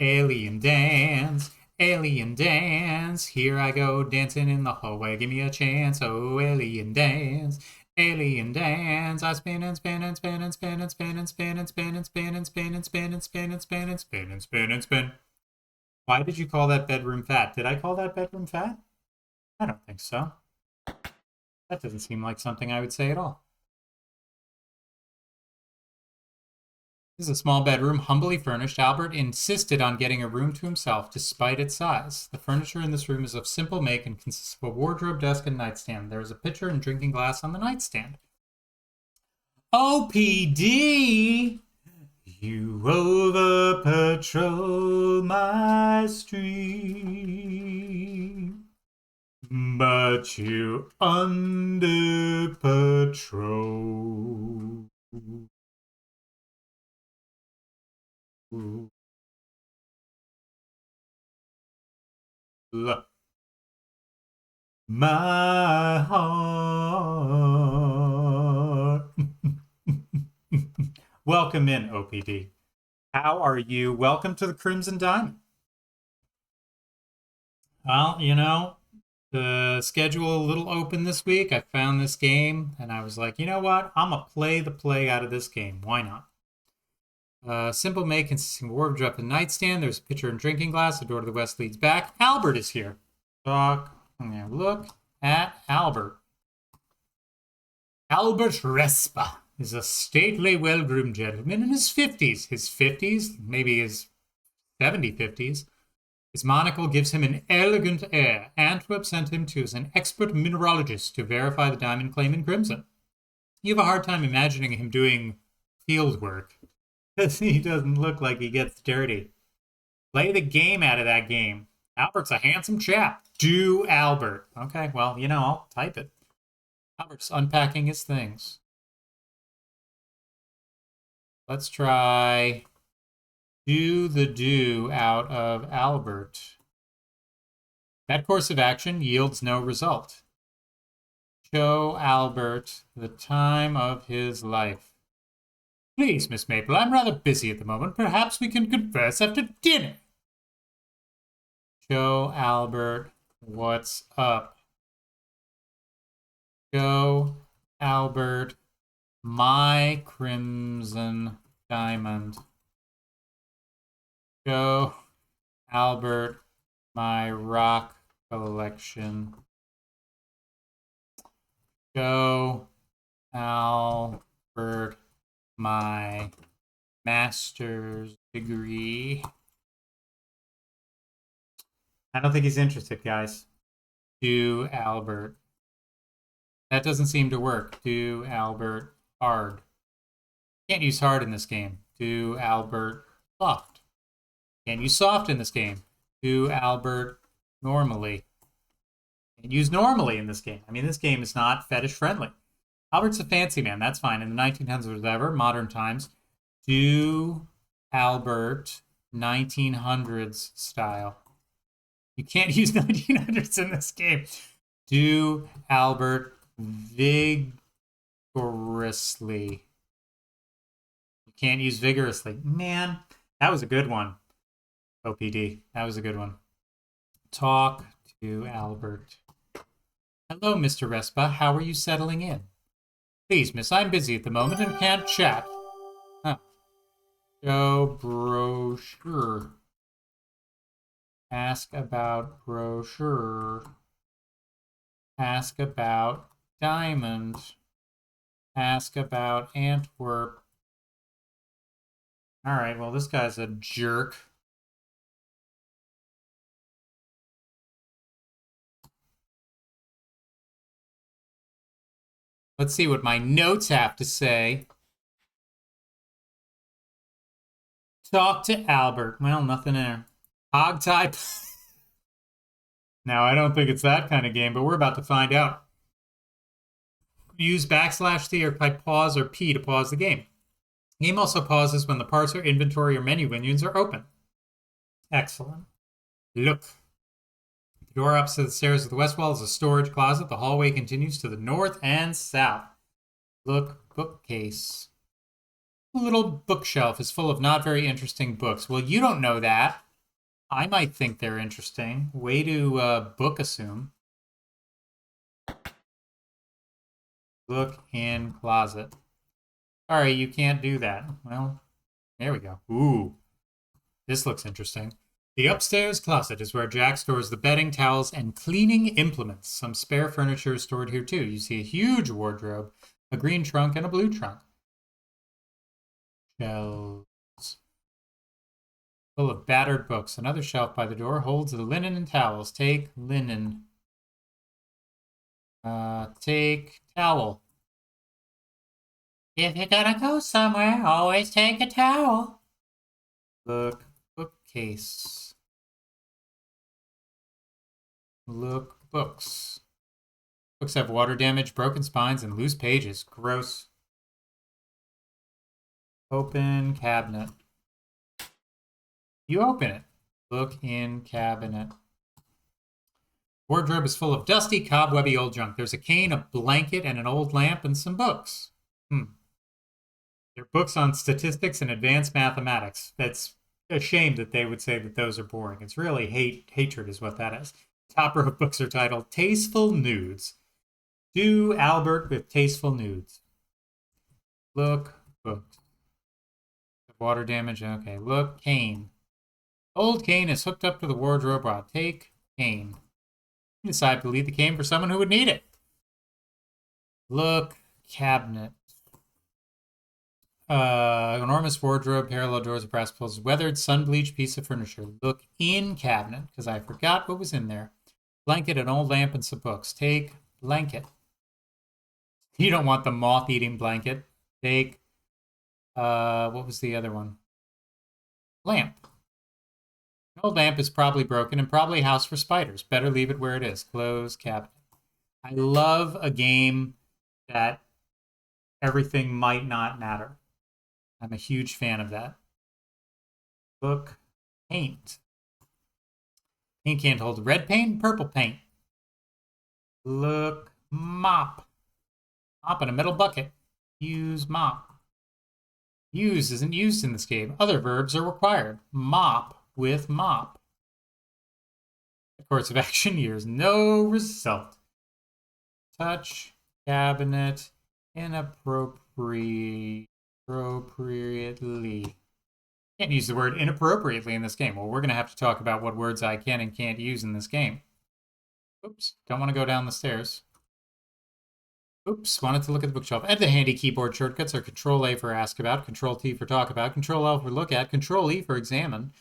Alien dance. Alien dance. Here I go dancing in the hallway. Give me a chance. Oh, alien dance. Alien dance. I spin and spin and spin and spin and spin and spin and spin and spin and spin and spin and spin and spin and spin and spin and spin. Why did you call that bedroom fat? Did I call that bedroom fat? I don't think so. That doesn't seem like something I would say at all. This is a small bedroom, humbly furnished. Albert insisted on getting a room to himself, despite its size. The furniture in this room is of simple make and consists of a wardrobe, desk, and nightstand. There is a pitcher and drinking glass on the nightstand. OPD! You over patrol my street, but you under patrol. Look. My heart. Welcome in, OPD. How are you? Welcome to the Crimson Diamond. Well, you know, the schedule a little open this week. I found this game, and I was like, you know what? I'm going to play the play out of this game. Why not? Simple make consisting of a wardrobe and nightstand. There's a pitcher and drinking glass. The door to the west leads back. Albert is here. Look at Albert. Albert Respa is a stately, well-groomed gentleman in his 50s. His 50s, maybe his 50s. His monocle gives him an elegant air. Antwerp sent him to an expert mineralogist to verify the diamond claim in crimson. You have a hard time imagining him doing field work. He doesn't look like he gets dirty. Play the game out of that game. Albert's a handsome chap. Do Albert. Okay, well, you know, I'll type it. Albert's unpacking his things. Let's try do the do out of Albert. That course of action yields no result. Show Albert the time of his life. Please, Miss Maple, I'm rather busy at the moment. Perhaps we can converse after dinner. Show Albert what's up. Show Albert my crimson diamond. Show Albert my rock collection. Show Albert my master's degree. I don't think he's interested, guys. Do Albert. That doesn't seem to work. Do Albert hard. Can't use hard in this game. Do Albert soft. Can't use soft in this game. Do Albert normally. Can't use normally in this game. I mean, this game is not fetish friendly. Albert's a fancy man. That's fine. In the 1900s or whatever, modern times. Do Albert 1900s style. You can't use 1900s in this game. Do Albert vigorously. You can't use vigorously. Man, that was a good one. OPD. That was a good one. Talk to Albert. Hello, Mr. Respa. How are you settling in? Please, miss, I'm busy at the moment and can't chat. Huh. Show brochure. Ask about brochure. Ask about diamond. Ask about Antwerp. Alright, well, this guy's a jerk. Let's see what my notes have to say. Talk to Albert. Well, nothing there. Hog type. Now, I don't think it's that kind of game, but we're about to find out. Use \T or type pause or P to pause the game. The game also pauses when the parser, inventory, or menu menus are open. Excellent. Look. The door opposite the stairs of the west wall is a storage closet. The hallway continues to the north and south. Look, bookcase. A little bookshelf is full of not very interesting books. Well, you don't know that. I might think they're interesting. Way to book assume. Look in closet. Sorry, you can't do that. Well, there we go. Ooh, this looks interesting. The upstairs closet is where Jack stores the bedding, towels, and cleaning implements. Some spare furniture is stored here too. You see a huge wardrobe, a green trunk, and a blue trunk. Shelves full of battered books. Another shelf by the door holds the linen and towels. Take linen. Take towel. If you're gonna go somewhere, always take a towel. Look, bookcase. Look, books. Books have water damage, broken spines, and loose pages. Gross. Open cabinet. You open it. Look in cabinet. Wardrobe is full of dusty, cobwebby old junk. There's a cane, a blanket, and an old lamp, and some books. They're books on statistics and advanced mathematics. That's a shame that they would say that those are boring. It's really hatred is what that is. Top row of books are titled Tasteful Nudes. Do Albert with Tasteful Nudes. Look, books. Water damage, okay. Look, cane. Old cane is hooked up to the wardrobe rod. Take cane. You decide to leave the cane for someone who would need it. Look, cabinet. Enormous wardrobe, parallel doors, brass pulls, weathered, sun-bleached piece of furniture. Look in cabinet, because I forgot what was in there. Blanket, an old lamp, and some books. Take blanket. You don't want the moth-eating blanket. Take, what was the other one? Lamp. An old lamp is probably broken and probably a house for spiders. Better leave it where it is. Close cabinet. I love a game that everything might not matter. I'm a huge fan of that. Look, paint. Paint can't hold red paint, purple paint. Look, mop. Mop in a metal bucket. Use mop. Use isn't used in this game. Other verbs are required. Mop with mop. The course of action years no result. Touch, cabinet, inappropriately. Can't use the word inappropriately in this game. Well, we're going to have to talk about what words I can and can't use in this game. Oops, don't want to go down the stairs. Oops, wanted to look at the bookshelf. And the handy keyboard shortcuts are Control-A for ask about, Control-T for talk about, Control-L for look at, Control-E for examine.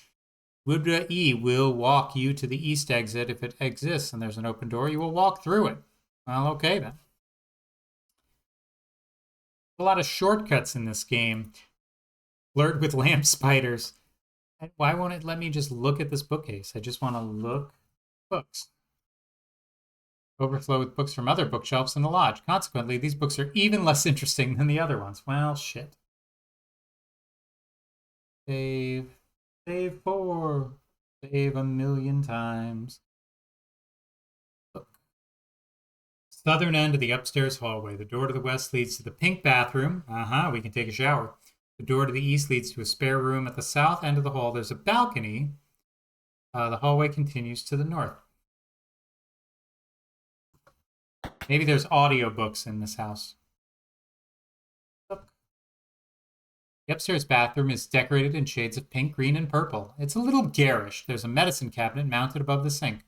E will walk you to the east exit if it exists and there's an open door. You will walk through it. Well, okay then. A lot of shortcuts in this game. Flirt with lamp spiders. Why won't it let me just look at this bookcase? I just want to look books. Overflow with books from other bookshelves in the lodge. Consequently, these books are even less interesting than the other ones. Well, shit. Save. Save 4. Save a million times. Look. Southern end of the upstairs hallway. The door to the west leads to the pink bathroom. We can take a shower. The door to the east leads to a spare room. At the south end of the hall, there's a balcony. The hallway continues to the north. Maybe there's audiobooks in this house. Look. The upstairs bathroom is decorated in shades of pink, green, and purple. It's a little garish. There's a medicine cabinet mounted above the sink.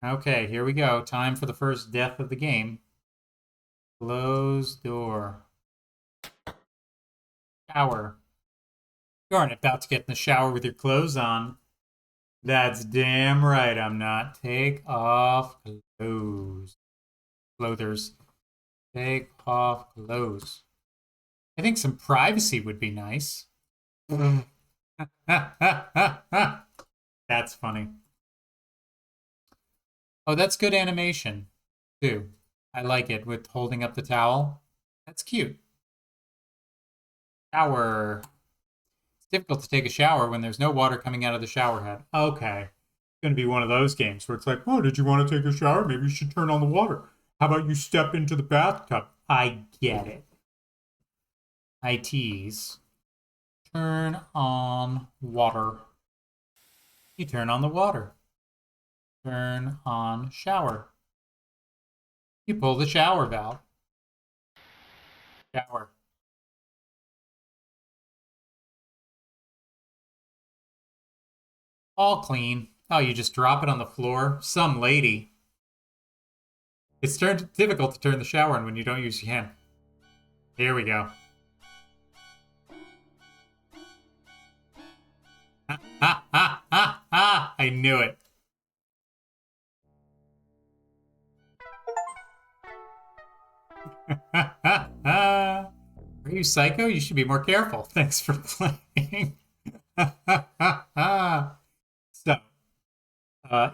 Okay, here we go. Time for the first death of the game. Close door. Shower. You aren't about to get in the shower with your clothes on. That's damn right I'm not. Take off clothes. Clothers. Take off clothes. I think some privacy would be nice. That's funny. Oh, that's good animation, too. I like it with holding up the towel. That's cute. Shower. It's difficult to take a shower when there's no water coming out of the shower head. Okay. It's going to be one of those games where it's like, oh, did you want to take a shower? Maybe you should turn on the water. How about you step into the bathtub? I get it. I tease. Turn on water. You turn on the water. Turn on shower. You pull the shower valve. Shower. All clean. Oh, you just drop it on the floor? Some lady. It's difficult to turn the shower on when you don't use your hand. Here we go. Ha ha ha ha ha! I knew it. Are you psycho? You should be more careful. Thanks for playing. So,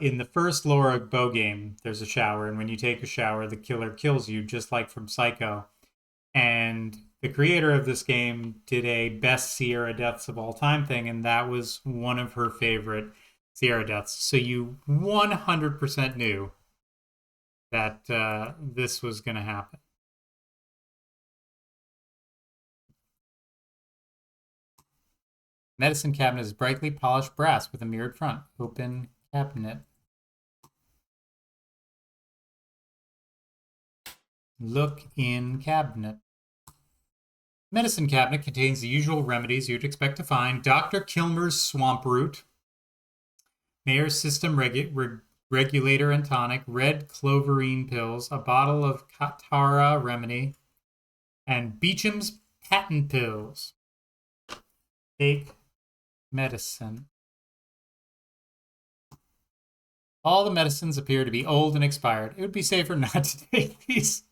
in the first Laura Bow game, there's a shower, and when you take a shower, the killer kills you, just like from Psycho. And the creator of this game did a best Sierra deaths of all time thing, and that was one of her favorite Sierra deaths. So you 100% knew that this was going to happen. Medicine cabinet is brightly polished brass with a mirrored front. Open cabinet. Look in cabinet. Medicine cabinet contains the usual remedies you'd expect to find. Dr. Kilmer's swamp root, Mayer's system regulator and tonic, red cloverine pills, a bottle of Katara remedy, and Beecham's patent pills. Take medicine. All the medicines appear to be old and expired. It would be safer not to take these.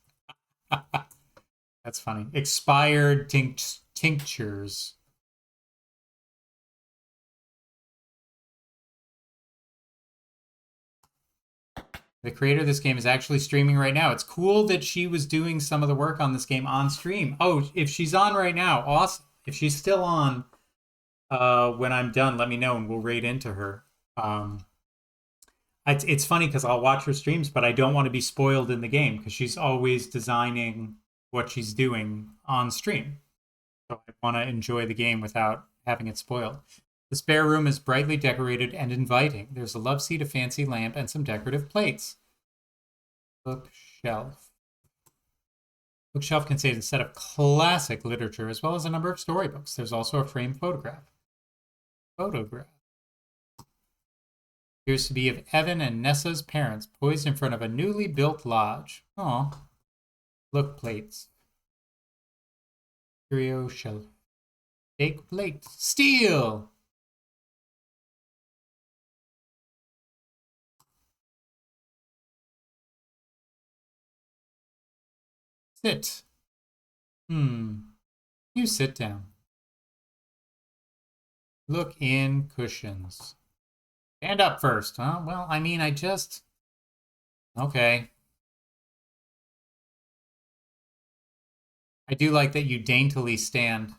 That's funny. Expired tinctures. The creator of this game is actually streaming right now. It's cool that she was doing some of the work on this game on stream. Oh, if she's on right now, awesome. If she's still on, when I'm done, let me know and we'll raid into her. It's funny because I'll watch her streams, but I don't want to be spoiled in the game because she's always designing what she's doing on stream. So I want to enjoy the game without having it spoiled. The spare room is brightly decorated and inviting. There's a love seat, a fancy lamp, and some decorative plates. Bookshelf. Bookshelf contains a set of classic literature as well as a number of storybooks. There's also a framed photograph. Appears to be of Evan and Nessa's parents, poised in front of a newly built lodge. Aw. Look plates. Curio shelf. Take plate. Steel! Sit. You sit down. Look in cushions. Stand up first, huh? Well, I mean, okay. I do like that you daintily stand.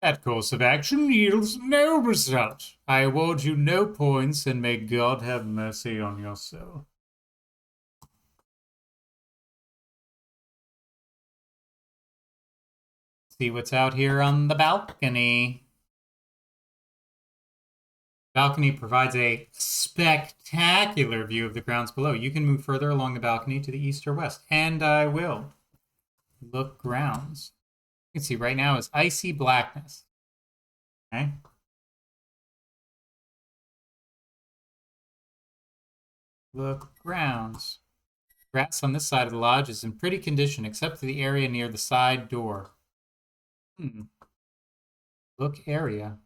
That course of action yields no result. I award you no points, and may God have mercy on your soul. See what's out here on the balcony. Balcony provides a spectacular view of the grounds below. You can move further along the balcony to the east or west, and I will. Look grounds. You can see right now is icy blackness. Okay. Look grounds. Grass on this side of the lodge is in pretty condition, except for the area near the side door. Look area.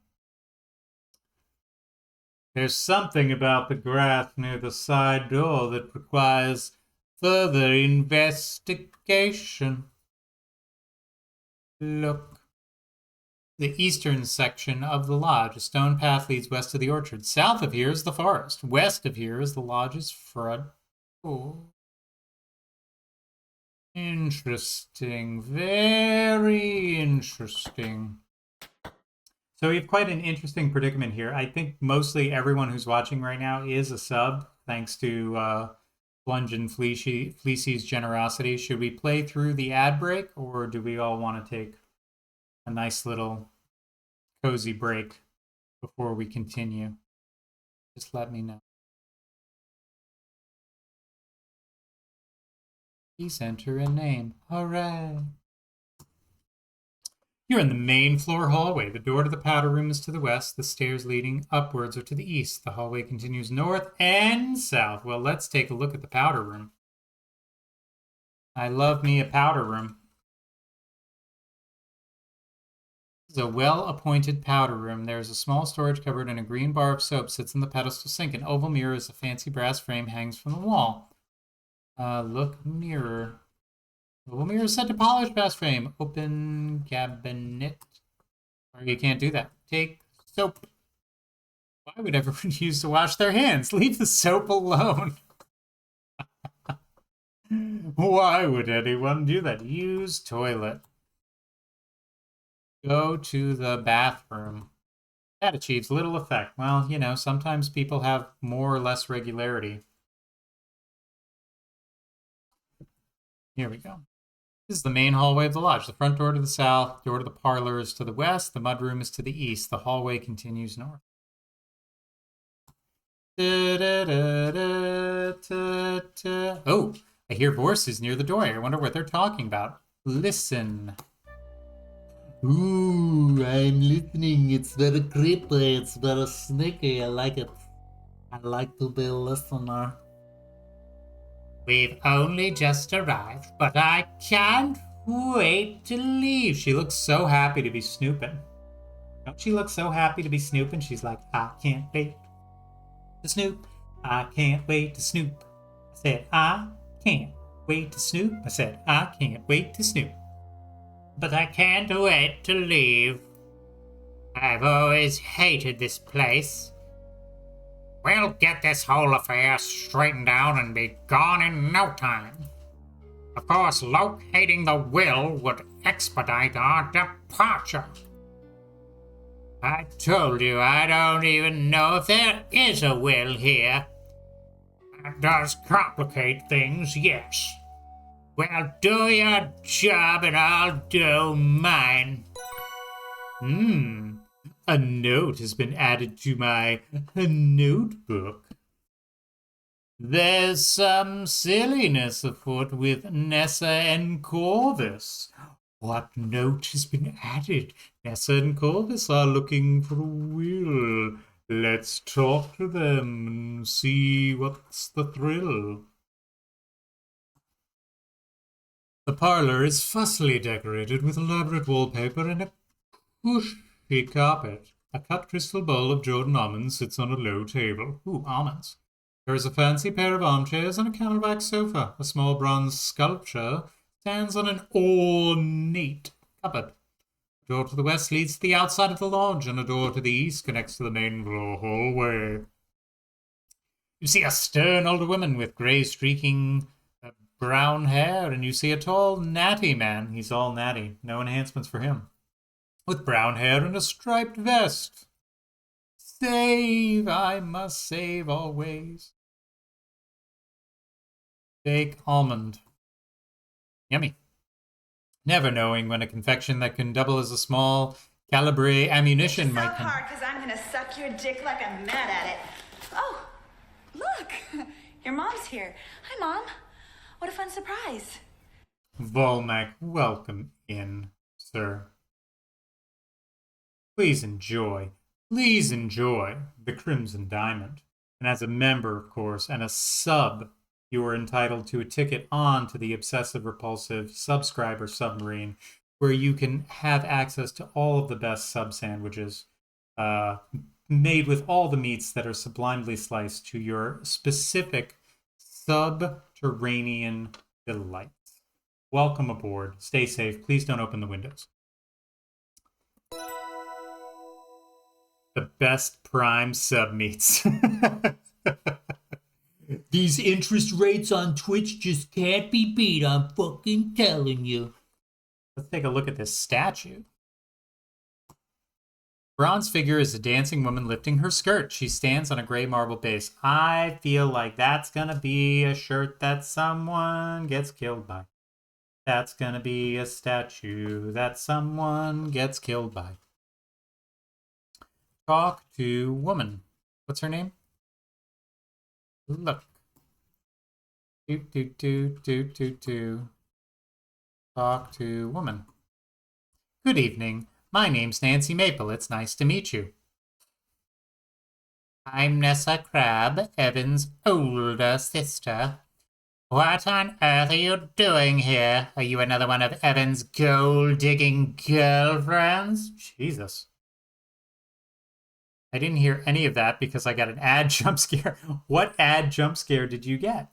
There's something about the grass near the side door that requires further investigation. Look. The eastern section of the lodge. A stone path leads west of the orchard. South of here is the forest. West of here is the lodge's front door. Interesting. Very interesting. So we have quite an interesting predicament here. I think mostly everyone who's watching right now is a sub, thanks to Plunge and Fleecy's generosity. Should we play through the ad break, or do we all want to take a nice little cozy break before we continue, just let me know. Please enter a name. Hooray! You're in the main floor hallway. The door to the powder room is to the west. The stairs leading upwards are to the east. The hallway continues north and south. Well, let's take a look at the powder room. I love me a powder room. This is a well-appointed powder room. There is a small storage cupboard and a green bar of soap sits in the pedestal sink. An oval mirror is a fancy brass frame hangs from the wall. Look mirror. Oval mirror is set to polished brass frame. Open cabinet. Or you can't do that. Take soap. Why would everyone use to wash their hands? Leave the soap alone. Why would anyone do that? Use toilet. Go to the bathroom. That achieves little effect. Well, you know, sometimes people have more or less regularity. Here we go. This is the main hallway of the lodge. The front door to the south, door to the parlor is to the west, the mudroom is to the east. The hallway continues north. Oh, I hear voices near the door. I wonder what they're talking about. Listen. Ooh, I'm listening. It's very creepy. It's very sneaky. I like it. I like to be a listener. We've only just arrived, but I can't wait to leave. She looks so happy to be snooping. Don't she look so happy to be snooping? She's like, I can't wait to snoop. I can't wait to snoop. I said, I can't wait to snoop. I said, I can't wait to snoop. But I can't wait to leave. I've always hated this place. We'll get this whole affair straightened out and be gone in no time. Of course, locating the will would expedite our departure. I told you I don't even know if there is a will here. That does complicate things, yes. Well, do your job and I'll do mine. A note has been added to my notebook. There's some silliness afoot with Nessa and Corvus. What note has been added? Nessa and Corvus are looking for a will. Let's talk to them and see what's the thrill. The parlor is fussily decorated with elaborate wallpaper and a cushy carpet. A cut crystal bowl of Jordan almonds sits on a low table. Ooh, almonds. There is a fancy pair of armchairs and a camelback sofa. A small bronze sculpture stands on an ornate cupboard. A door to the west leads to the outside of the lodge, and a door to the east connects to the main floor hallway. You see a stern older woman with grey streaking brown hair, and you see a tall, natty man. He's all natty. No enhancements for him. With brown hair and a striped vest. Save, I must save always. Fake almond. Yummy. Never knowing when a confection that can double as a small caliber ammunition so might come. hard because I'm gonna suck your dick like I'm mad at it. Oh, look, your mom's here. Hi, Mom. What a fun surprise. Volmac, welcome in, sir. Please enjoy the Crimson Diamond. And as a member, of course, and a sub, you are entitled to a ticket on to the Obsessive Repulsive Subscriber Submarine, where you can have access to all of the best sub sandwiches, made with all the meats that are sublimely sliced to your specific subterranean delights. Welcome aboard. Stay safe. Please don't open the windows. The best prime sub meats. These interest rates on Twitch just can't be beat, I'm fucking telling you. Let's take a look at this statue. Bronze figure is a dancing woman lifting her skirt. She stands on a gray marble base. I feel like that's gonna be a shirt that someone gets killed by. That's gonna be a statue that someone gets killed by. Talk to woman. What's her name? Look. Do. Talk to woman. Good evening. My name's Nancy Maple. It's nice to meet you. I'm Nessa Crab, Evan's older sister. What on earth are you doing here? Are you another one of Evan's gold-digging girlfriends? Jesus. I didn't hear any of that because I got an ad jump scare. What ad jump scare did you get?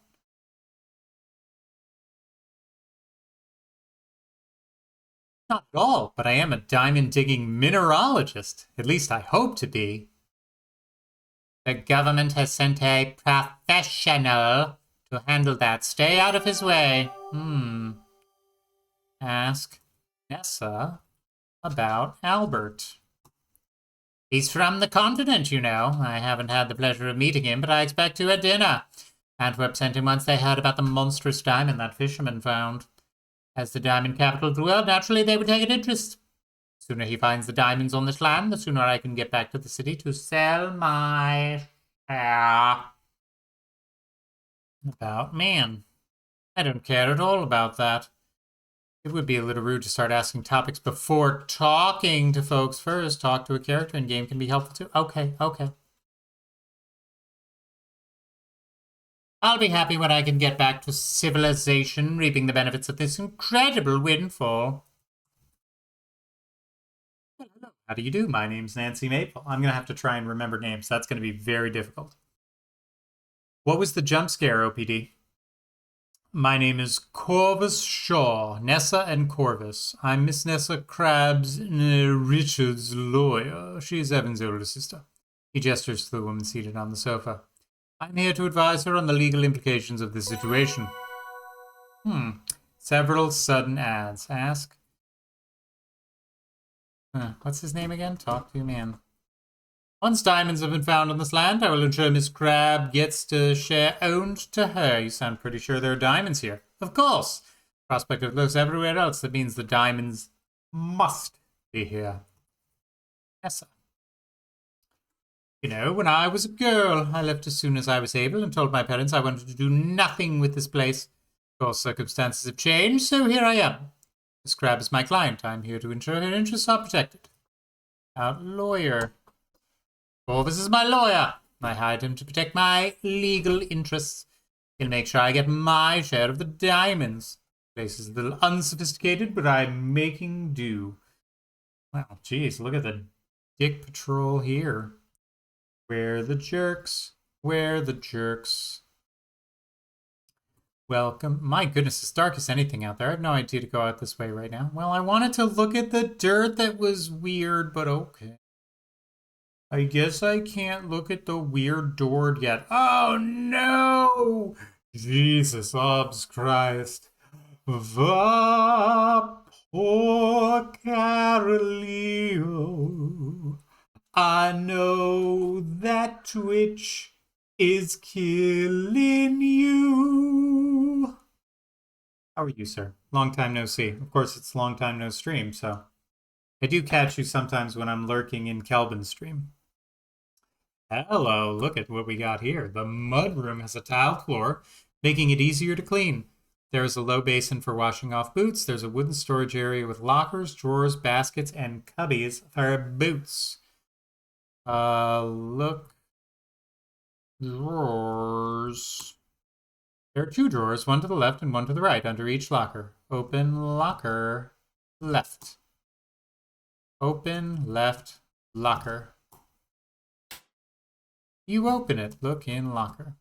Not at all, but I am a diamond-digging mineralogist. At least I hope to be. The government has sent a professional to handle that. Stay out of his way. Ask Nessa about Albert. He's from the continent, you know. I haven't had the pleasure of meeting him, but I expect to at dinner. Antwerp sent him once they heard about the monstrous diamond that fisherman found. As the diamond capital of the world, naturally they would take an interest. The sooner he finds the diamonds on this land, the sooner I can get back to the city to sell my share. About man. I don't care at all about that. It would be a little rude to start asking topics before talking to folks first. Talk to a character in game can be helpful too. Okay. I'll be happy when I can get back to civilization, reaping the benefits of this incredible windfall. How do you do? My name's Nancy Maple. I'm going to have to try and remember names. That's going to be very difficult. What was the jump scare, OPD? My name is Corvus Shaw, Nessa and Corvus. I'm Miss Nessa Crab's Richard's lawyer. She's Evan's older sister. He gestures to the woman seated on the sofa. I'm here to advise her on the legal implications of this situation. Several sudden ads. Ask. What's his name again? Talk to man. Once diamonds have been found on this land, I will ensure Miss Crab gets to share owned to her. You sound pretty sure there are diamonds here. Of course. Prospect of those everywhere else. That means the diamonds must be here. Nessa. You know, when I was a girl, I left as soon as I was able and told my parents I wanted to do nothing with this place. Of course, circumstances have changed, so here I am. Miss Crab is my client. I'm here to ensure her interests are protected. Lawyer. Oh, this is my lawyer. I hired him to protect my legal interests. He'll make sure I get my share of the diamonds. The place is a little unsophisticated, but I'm making do. Wow, geez, look at the dick patrol here. Where the jerks? Where the jerks? Welcome. My goodness, it's dark as anything out there. I have no idea to go out this way right now. Well, I wanted to look at the dirt that was weird, but okay. I guess I can't look at the weird door yet. Oh, no! Jesus, obs Christ. Va poor Carolio. I know that Twitch is killing you. How are you, sir? Long time no see. Of course, it's long time no stream, so I do catch you sometimes when I'm lurking in Kelvin's stream. Hello, look at what we got here. The mudroom has a tiled floor, making it easier to clean. There's a low basin for washing off boots. There's a wooden storage area with lockers, drawers, baskets, and cubbies for boots. Look. Drawers. There are 2 drawers, one to the left and one to the right, under each locker. Open locker. Left. Open left locker. You open it. Look in locker.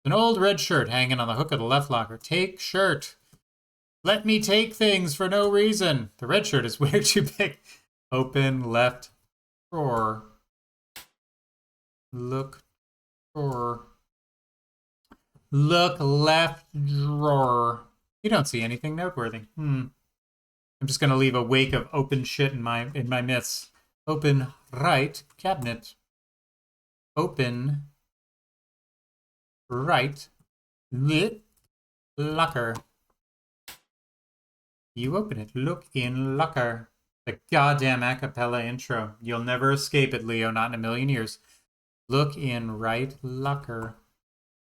An old red shirt hanging on the hook of the left locker. Take shirt. Let me take things for no reason. The red shirt is way too big. Open left drawer. Look drawer. Look left drawer. You don't see anything noteworthy. I'm just gonna leave a wake of open shit in my midst. Open right cabinet. Open right locker. You open it. Look in locker. The goddamn a cappella intro. You'll never escape it, Leo. Not in a million years. Look in right locker.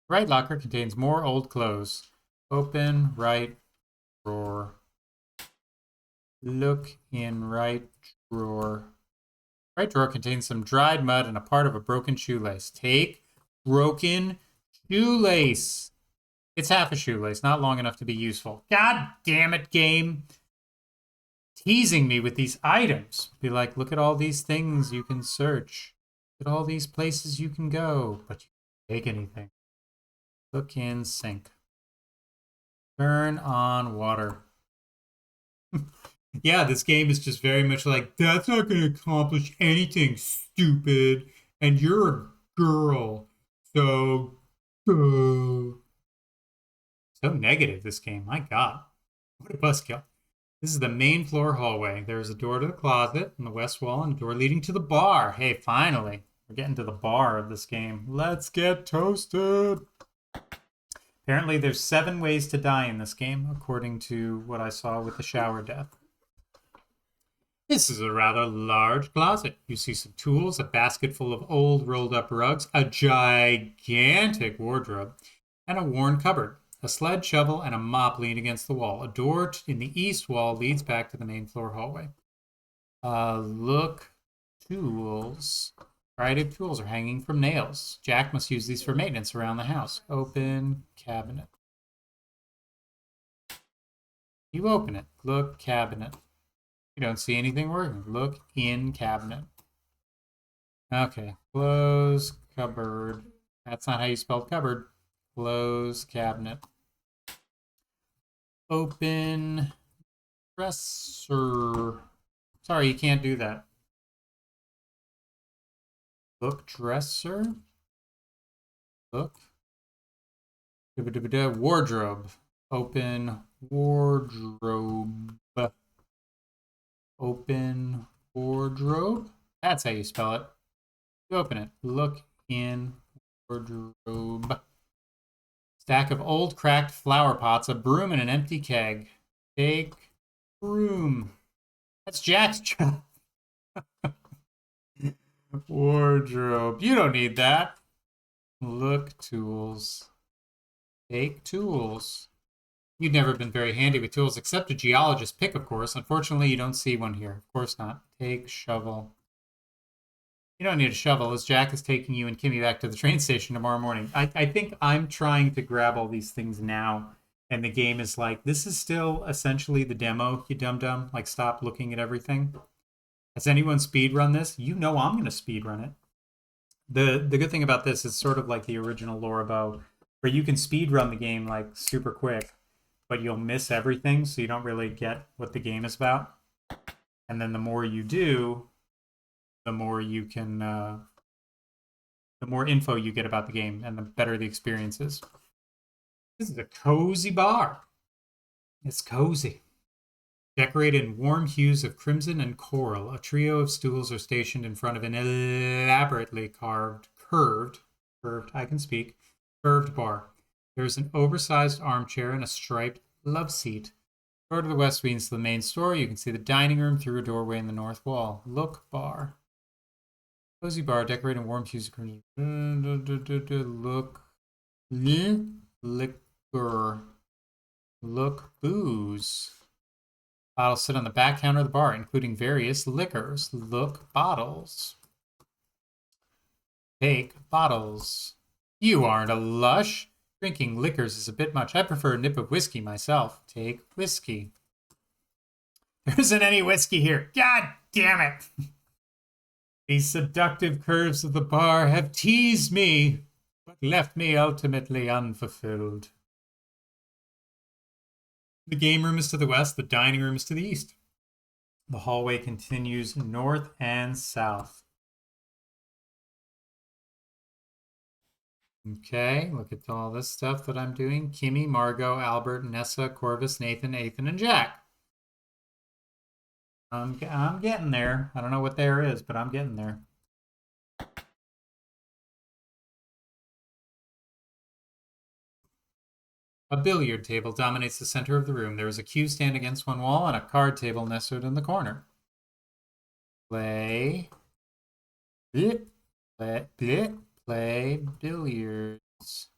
Right locker contains more old clothes. Open right drawer. Look in right drawer. Right drawer contains some dried mud and a part of a broken shoelace. Take broken shoelace. It's half a shoelace, not long enough to be useful. God damn it, game. Teasing me with these items. Be like, look at all these things you can search. Look at all these places you can go. But you can't take anything. Look in sink. Turn on water. Yeah, this game is just very much like, that's not going to accomplish anything, stupid. And you're a girl. So negative, this game. My God. What a buzzkill. This is the main floor hallway. There's a door to the closet on the west wall and a door leading to the bar. Hey, finally. We're getting to the bar of this game. Let's get toasted. Apparently, there's 7 ways to die in this game, according to what I saw with the shower death. This is a rather large closet. You see some tools, a basket full of old rolled-up rugs, a gigantic wardrobe, and a worn cupboard. A sled, shovel, and a mop lean against the wall. A door in the east wall leads back to the main floor hallway. Look, tools. A variety of tools are hanging from nails. Jack must use these for maintenance around the house. Open cabinet. You open it. Look, cabinet. You don't see anything working. Look in cabinet. Okay. Close cupboard. That's not how you spell cupboard. Close cabinet. Open dresser. Sorry, you can't do that. Look dresser. Look. Wardrobe. Open wardrobe. Open wardrobe. That's how you spell it. You open it. Look in wardrobe. Stack of old cracked flower pots, a broom, and an empty keg. Take broom. That's Jack's job. Wardrobe. You don't need that. Look, tools. Take tools. You've never been very handy with tools, except a geologist pick, of course. Unfortunately, you don't see one here. Of course not. Take shovel. You don't need a shovel, as Jack is taking you and Kimmy back to the train station tomorrow morning. I think I'm trying to grab all these things now, and the game is like, this is still essentially the demo, you dum-dum. Like, stop looking at everything. Has anyone speedrun this? You know I'm going to speedrun it. The good thing about this is sort of like the original Lorabo, where you can speedrun the game, like, super quick, but you'll miss everything, so you don't really get what the game is about. And then the more you do, the more you can, the more info you get about the game, and the better the experience is. This is a cozy bar. It's cozy. Decorated in warm hues of crimson and coral, a trio of stools are stationed in front of an elaborately curved bar. There's an oversized armchair and a striped love seat. Door to the west leads to the main store. You can see the dining room through a doorway in the north wall. Look bar. Cozy bar decorated in warm hues of crimson. Look. Liquor. Look booze. Bottles sit on the back counter of the bar, including various liquors. Look bottles. Take bottles. You aren't a lush. Drinking liquors is a bit much. I prefer a nip of whiskey myself. Take whiskey. There isn't any whiskey here. God damn it. These seductive curves of the bar have teased me, but left me ultimately unfulfilled. The game room is to the west, the dining room is to the east. The hallway continues north and south. Okay, look at all this stuff that I'm doing. Kimmy, Margot, Albert, Nessa, Corvus, Nathan, Ethan, and Jack. I'm getting there. I don't know what there is, but I'm getting there. A billiard table dominates the center of the room. There is a cue stand against one wall and a card table nestled in the corner. Play. Blip, blip, blip, play billiards.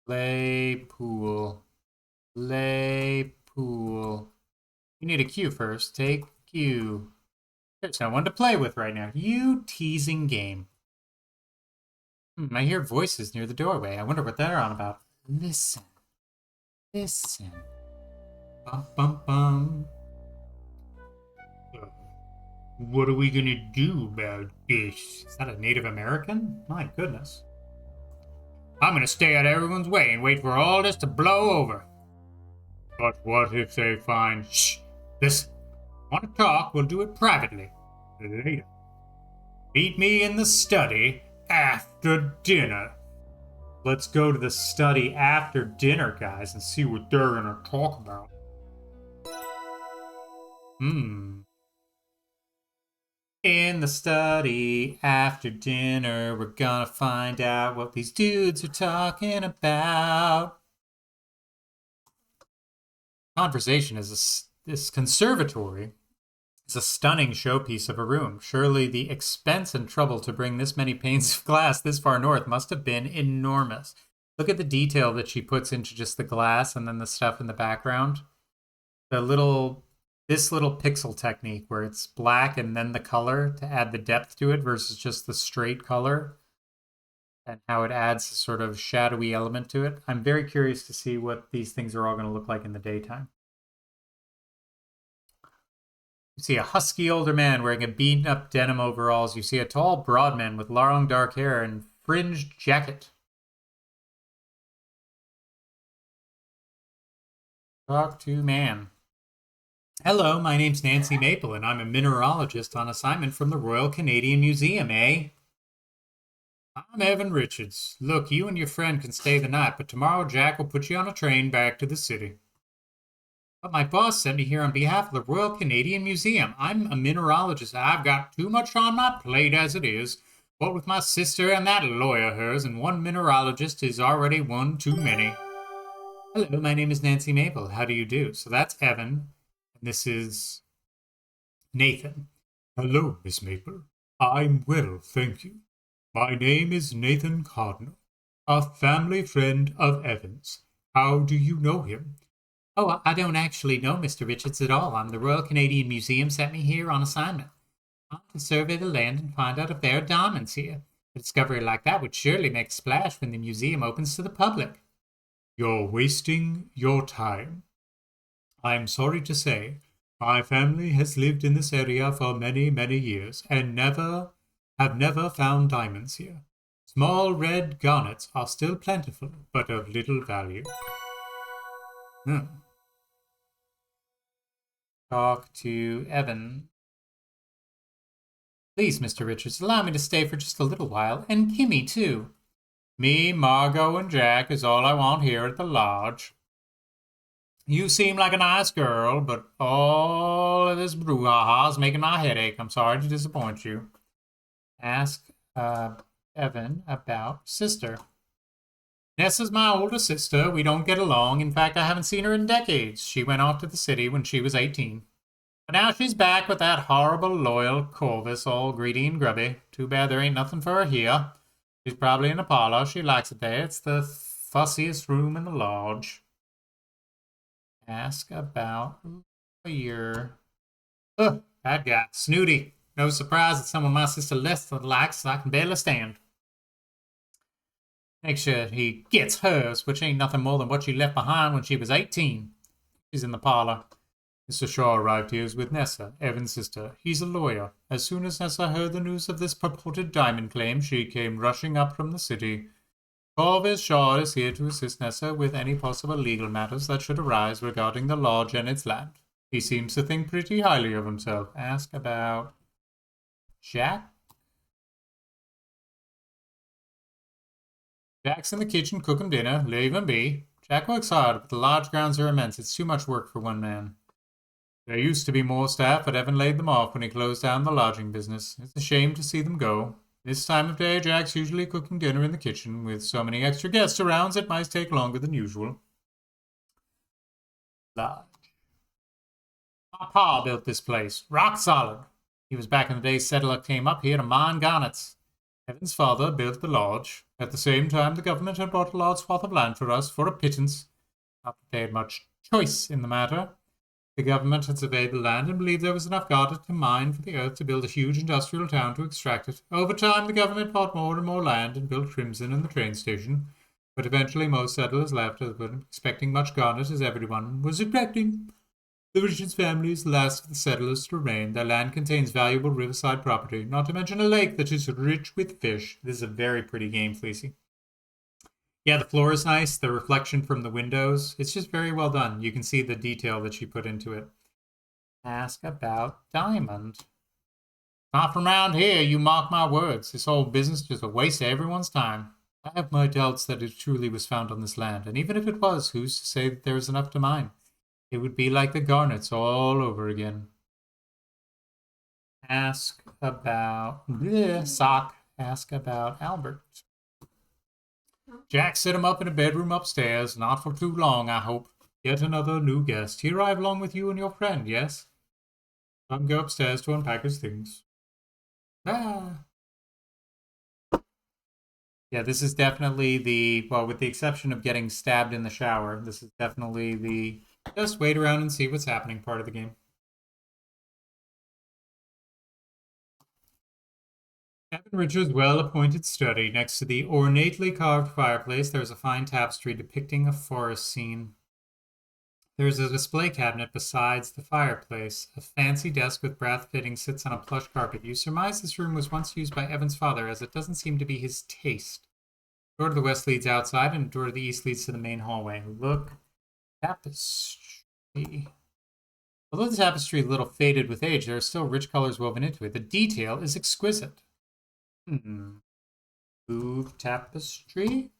Play pool. Play pool. You need a cue first. Take cue. There's no one to play with right now. You teasing game. I hear voices near the doorway. I wonder what they're on about. Listen. Listen. Bum, bum, bum. What are we gonna do about this? Is that a Native American? My goodness. I'm gonna stay out of everyone's way and wait for all this to blow over. But what if they find... Shh! Listen. Want to talk? We'll do it privately. Later. Meet me in the study after dinner. Let's go to the study after dinner, guys, and see what they're gonna talk about. In the study after dinner, we're gonna find out what these dudes are talking about. Conversation is this conservatory is a stunning showpiece of a room. Surely the expense and trouble to bring this many panes of glass this far north must have been enormous. Look at the detail that she puts into just the glass and then the stuff in the background. This little pixel technique where it's black and then the color to add the depth to it versus just the straight color, and how it adds a sort of shadowy element to it. I'm very curious to see what these things are all going to look like in the daytime. You see a husky older man wearing a beaten-up denim overalls. You see a tall, broad man with long, dark hair and fringed jacket. Talk to man. Hello, my name's Nancy Maple, and I'm a mineralogist on assignment from the Royal Canadian Museum, eh? I'm Evan Richards. Look, you and your friend can stay the night, but tomorrow Jack will put you on a train back to the city. But my boss sent me here on behalf of the Royal Canadian Museum. I'm a mineralogist. I've got too much on my plate as it is. What with my sister and that lawyer of hers, and one mineralogist is already one too many. Hello, my name is Nancy Maple. How do you do? So that's Evan, and this is Nathan. Hello, Miss Maple. I'm well, thank you. My name is Nathan Cardinal, a family friend of Evan's. How do you know him? Oh, I don't actually know Mr. Richards at all. The Royal Canadian Museum sent me here on assignment. I'm to survey the land and find out if there are diamonds here. A discovery like that would surely make a splash when the museum opens to the public. You're wasting your time. I'm sorry to say, my family has lived in this area for many, many years and have never found diamonds here. Small red garnets are still plentiful, but of little value. Talk to Evan. Please, Mr. Richards, allow me to stay for just a little while, and Kimmy, too. Me, Margot, and Jack is all I want here at the lodge. You seem like a nice girl, but all of this brouhaha is making my head ache. I'm sorry to disappoint you. Ask Evan about sister. Nessa's my older sister. We don't get along. In fact, I haven't seen her in decades. She went off to the city when she was 18. But now she's back with that horrible loyal Corvus, all greedy and grubby. Too bad there ain't nothing for her here. She's probably in the parlor. She likes it there. It's the fussiest room in the lodge. Ask about your... Ugh, that guy. Snooty. No surprise that someone my sister less likes, I can barely stand. Make sure he gets hers, which ain't nothing more than what she left behind when she was 18. She's in the parlor. Mr. Shaw arrived here with Nessa, Evan's sister. He's a lawyer. As soon as Nessa heard the news of this purported diamond claim, she came rushing up from the city. Corvus Shaw is here to assist Nessa with any possible legal matters that should arise regarding the lodge and its land. He seems to think pretty highly of himself. Ask about Jack? Jack's in the kitchen cooking dinner. Leave him be. Jack works hard, but the lodge grounds are immense. It's too much work for one man. There used to be more staff, but Evan laid them off when he closed down the lodging business. It's a shame to see them go. This time of day, Jack's usually cooking dinner in the kitchen. With so many extra guests around, it might take longer than usual. Lodge. My pa built this place, rock solid. He was back in the day settler came up here to mine garnets. Evan's father built the lodge. At the same time, the government had bought a large swath of land for us for a pittance. Not that they had much choice in the matter. The government had surveyed the land and believed there was enough garnet to mine for the earth to build a huge industrial town to extract it. Over time, the government bought more and more land and built Crimson and the train station. But eventually, most settlers left, expecting much garnet as everyone was expecting. The richest family is the last of the settlers to remain. Their land contains valuable riverside property, not to mention a lake that is rich with fish. This is a very pretty game, Fleecy. Yeah, the floor is nice. The reflection from the windows. It's just very well done. You can see the detail that she put into it. Ask about Diamond. Not from around here, you mark my words. This whole business is just a waste of everyone's time. I have my doubts that it truly was found on this land, and even if it was, who's to say that there is enough to mine? It would be like the garnets all over again. Ask about... Sock. Ask about Albert. Jack set him up in a bedroom upstairs, not for too long, I hope. Yet another new guest. He arrived along with you and your friend, yes? Come go upstairs to unpack his things. Ah. Yeah, this is definitely the, well, with the exception of getting stabbed in the shower, this is definitely the just wait around and see what's happening part of the game. Captain Richard's well-appointed study. Next to the ornately carved fireplace, there's a fine tapestry depicting a forest scene. There's a display cabinet besides the fireplace. A fancy desk with brass fittings sits on a plush carpet. You surmise this room was once used by Evan's father, as it doesn't seem to be his taste. The door to the west leads outside, and the door to the east leads to the main hallway. Look, tapestry. Although the tapestry is a little faded with age, there are still rich colors woven into it. The detail is exquisite. Move tapestry.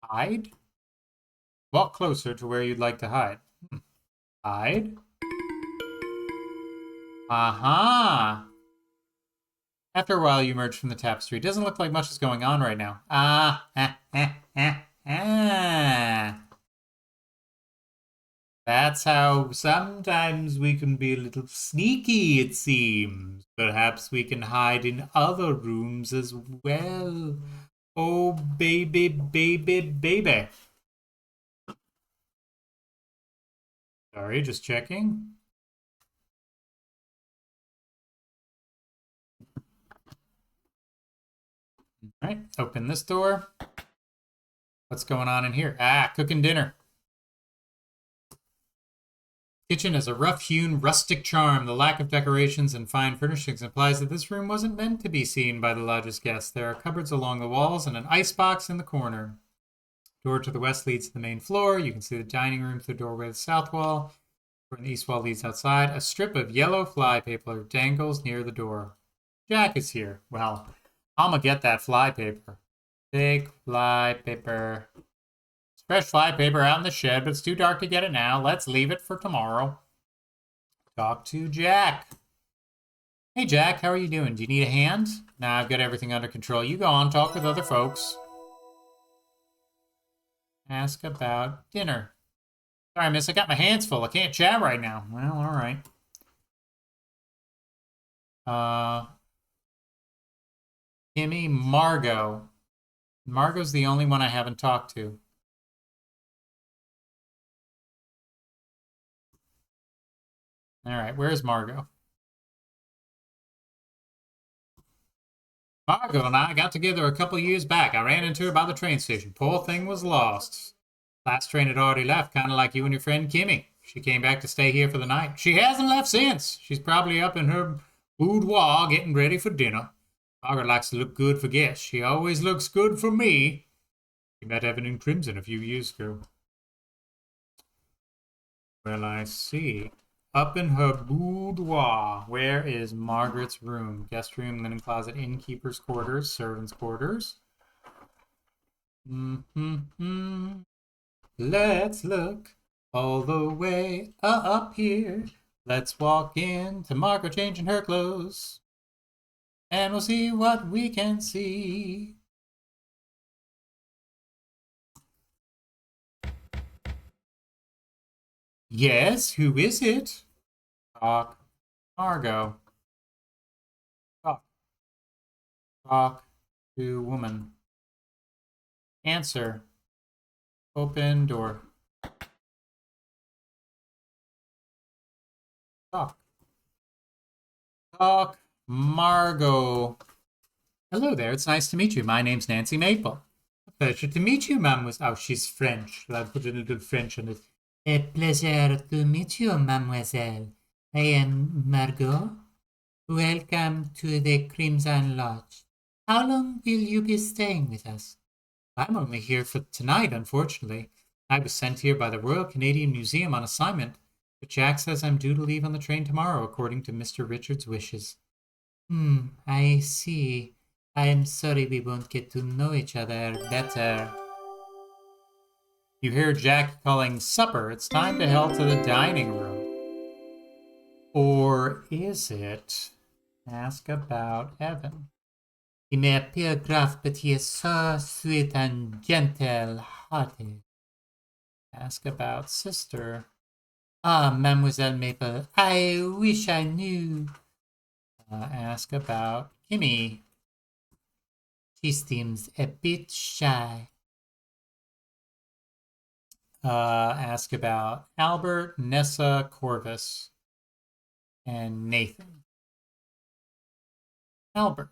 Hide. Walk closer to where you'd like to hide. Hide. Aha! After a while, you emerge from the tapestry. It doesn't look like much is going on right now. That's how sometimes we can be a little sneaky, it seems. Perhaps we can hide in other rooms as well. Oh, baby, baby, baby. Sorry, just checking. All right, open this door. What's going on in here? Cooking dinner. Kitchen has a rough-hewn, rustic charm. The lack of decorations and fine furnishings implies that this room wasn't meant to be seen by the lodge's guests. There are cupboards along the walls and an icebox in the corner. Door to the west leads to the main floor. You can see the dining room through the doorway of the south wall. Door in the east wall leads outside. A strip of yellow flypaper dangles near the door. Jack is here. Well, I'm gonna get that flypaper. Big flypaper. Fresh flypaper out in the shed, but it's too dark to get it now. Let's leave it for tomorrow. Talk to Jack. Hey, Jack, how are you doing? Do you need a hand? Nah, I've got everything under control. You go on, talk with other folks. Ask about dinner. Sorry, miss, I got my hands full. I can't chat right now. Well, all right. Kimmy, Margot. Margot's the only one I haven't talked to. All right, where's Margot? Margot and I got together a couple years back. I ran into her by the train station. Poor thing was lost. Last train had already left, kind of like you and your friend Kimmy. She came back to stay here for the night. She hasn't left since. She's probably up in her boudoir getting ready for dinner. Margaret likes to look good for guests. She always looks good for me. She met Evan in Crimson a few years ago. Well, I see. Up in her boudoir. Where is Margaret's room? Guest room, linen closet, innkeeper's quarters, servant's quarters. Let's look all the way up here. Let's walk in to Margaret changing her clothes. and we'll see what we can see. Yes, who is it? Talk. Margot. Talk. Talk to woman. Answer. Open door. Talk. Talk. Margot. Hello there, it's nice to meet you. My name's Nancy Maple. A pleasure to meet you, mademoiselle. Oh, she's French. I'll put a little French on it. A pleasure to meet you, mademoiselle. I am Margot. Welcome to the Crimson Lodge. How long will you be staying with us? I'm only here for tonight, unfortunately. I was sent here by the Royal Canadian Museum on assignment, but Jack says I'm due to leave on the train tomorrow, according to Mr. Richards' wishes. I see. I am sorry we won't get to know each other better. You hear Jack calling supper. It's time to head to the dining room. Or is it? Ask about Evan. He may appear gruff, but he is so sweet and gentle-hearted. Ask about sister. Ah, Mademoiselle Maple, I wish I knew. Ask about Kimmy. She seems a bit shy. Ask about Albert, Nessa, Corvus, and Nathan. Albert.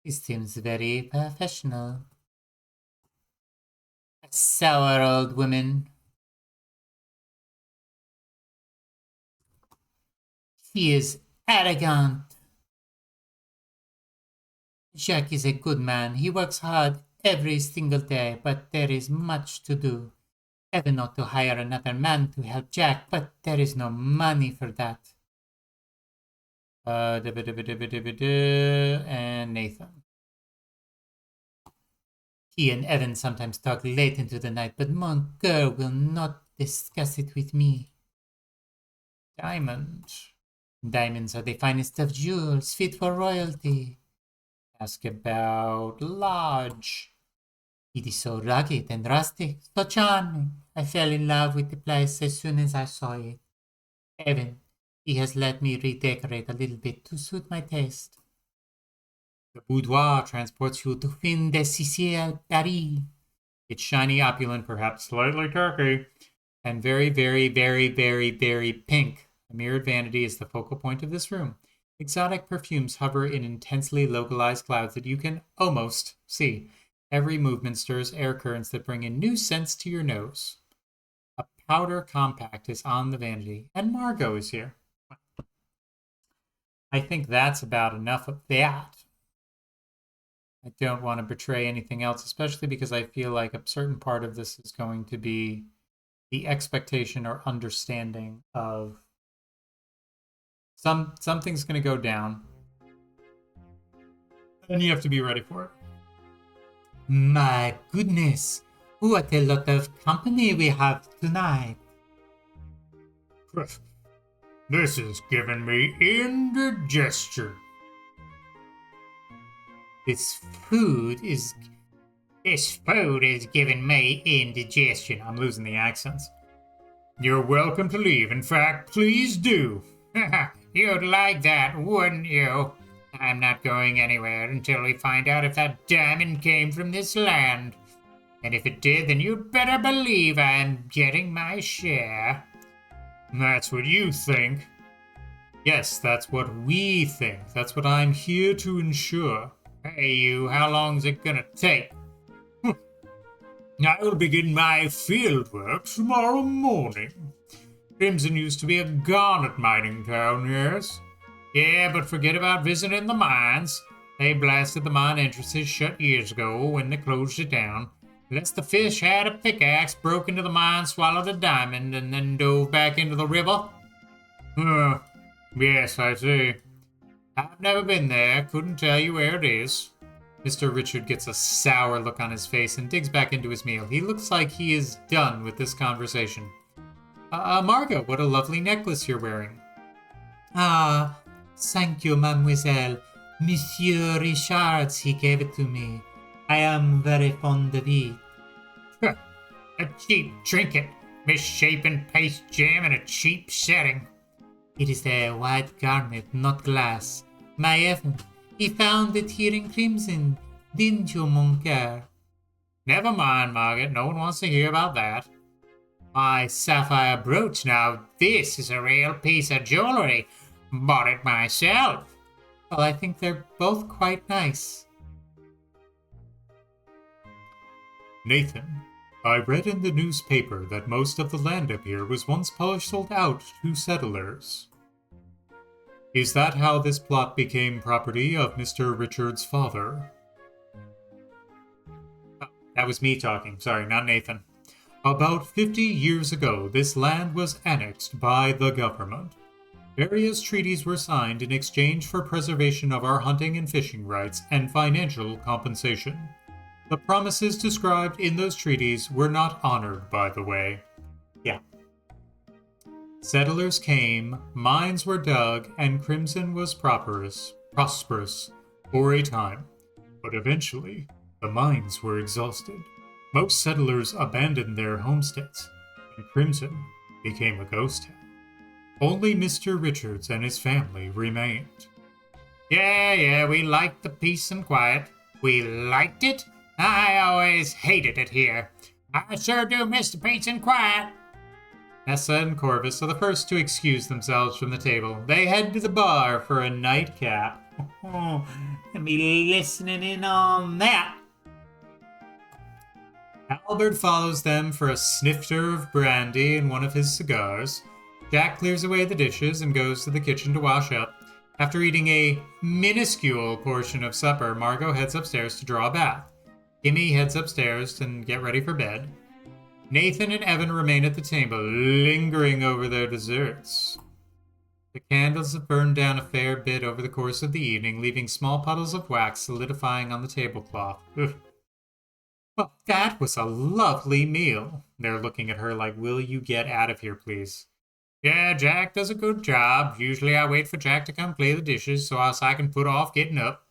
He seems very professional. A sour old woman. He is arrogant. Jack is a good man. He works hard every single day, but there is much to do. Evan ought to hire another man to help Jack, but there is no money for that. And Nathan. He and Evan sometimes talk late into the night, but mon girl will not discuss it with me. Diamond. Diamonds are the finest of jewels, fit for royalty. Ask about Lodge. It is so rugged and rustic, so charming. I fell in love with the place as soon as I saw it. Evan, he has let me redecorate a little bit to suit my taste. The boudoir transports you to Fin de Sicile, Paris. It's shiny, opulent, perhaps slightly turkey, and very, very, very, very, very pink. A mirrored vanity is the focal point of this room. Exotic perfumes hover in intensely localized clouds that you can almost see. Every movement stirs air currents that bring a new scents to your nose. A powder compact is on the vanity, and Margot is here. I think that's about enough of that. I don't want to betray anything else, especially because I feel like a certain part of this is going to be the expectation or understanding of something's going to go down, and you have to be ready for it. My goodness, what a lot of company we have tonight. This is giving me indigestion. This food is giving me indigestion. I'm losing the accents. You're welcome to leave. In fact, please do. You'd like that, wouldn't you? I'm not going anywhere until we find out if that diamond came from this land. And if it did, then you'd better believe I'm getting my share. That's what you think. Yes, that's what we think. That's what I'm here to ensure. Hey, you, how long's it gonna take? I'll begin my field work tomorrow morning. Crimson used to be a garnet mining town, yes? Yeah, but forget about visiting the mines. They blasted the mine entrances shut years ago when they closed it down. Unless the fish had a pickaxe, broke into the mine, swallowed a diamond, and then dove back into the river. Yes, I see. I've never been there, couldn't tell you where it is. Mr. Richard gets a sour look on his face and digs back into his meal. He looks like he is done with this conversation. Margot, what a lovely necklace you're wearing. Thank you, mademoiselle. Monsieur Richards, he gave it to me. I am very fond of it. A cheap trinket, misshapen paste jam in a cheap setting. It is a white garnet, not glass. My heaven, he found it here in crimson, didn't you, mon coeur? Never mind, Margaret, no one wants to hear about that. My sapphire brooch, now this is a real piece of jewelry. Bought it myself. Well, I think they're both quite nice. Nathan, I read in the newspaper that most of the land up here was once parceled out to settlers. Is that how this plot became property of Mr. Richard's father? Oh, that was me talking. Sorry, not Nathan. About 50 years ago, this land was annexed by the government. Various treaties were signed in exchange for preservation of our hunting and fishing rights and financial compensation. The promises described in those treaties were not honored, by the way. Yeah. Settlers came, mines were dug, and Crimson was prosperous for a time. But eventually, the mines were exhausted. Most settlers abandoned their homesteads, and Crimson became a ghost town. Only Mr. Richards and his family remained. Yeah, we liked the peace and quiet. We liked it. I always hated it here. I sure do miss the peace and quiet. Nessa and Corvus are the first to excuse themselves from the table. They head to the bar for a nightcap. Oh, and be listening in on that. Albert follows them for a snifter of brandy and one of his cigars. Jack clears away the dishes and goes to the kitchen to wash up. After eating a minuscule portion of supper, Margot heads upstairs to draw a bath. Kimmy heads upstairs and get ready for bed. Nathan and Evan remain at the table, lingering over their desserts. The candles have burned down a fair bit over the course of the evening, leaving small puddles of wax solidifying on the tablecloth. Ugh. Well, that was a lovely meal. They're looking at her like, will you get out of here, please? Yeah, Jack does a good job. Usually I wait for Jack to come clear the dishes so else I can put off getting up.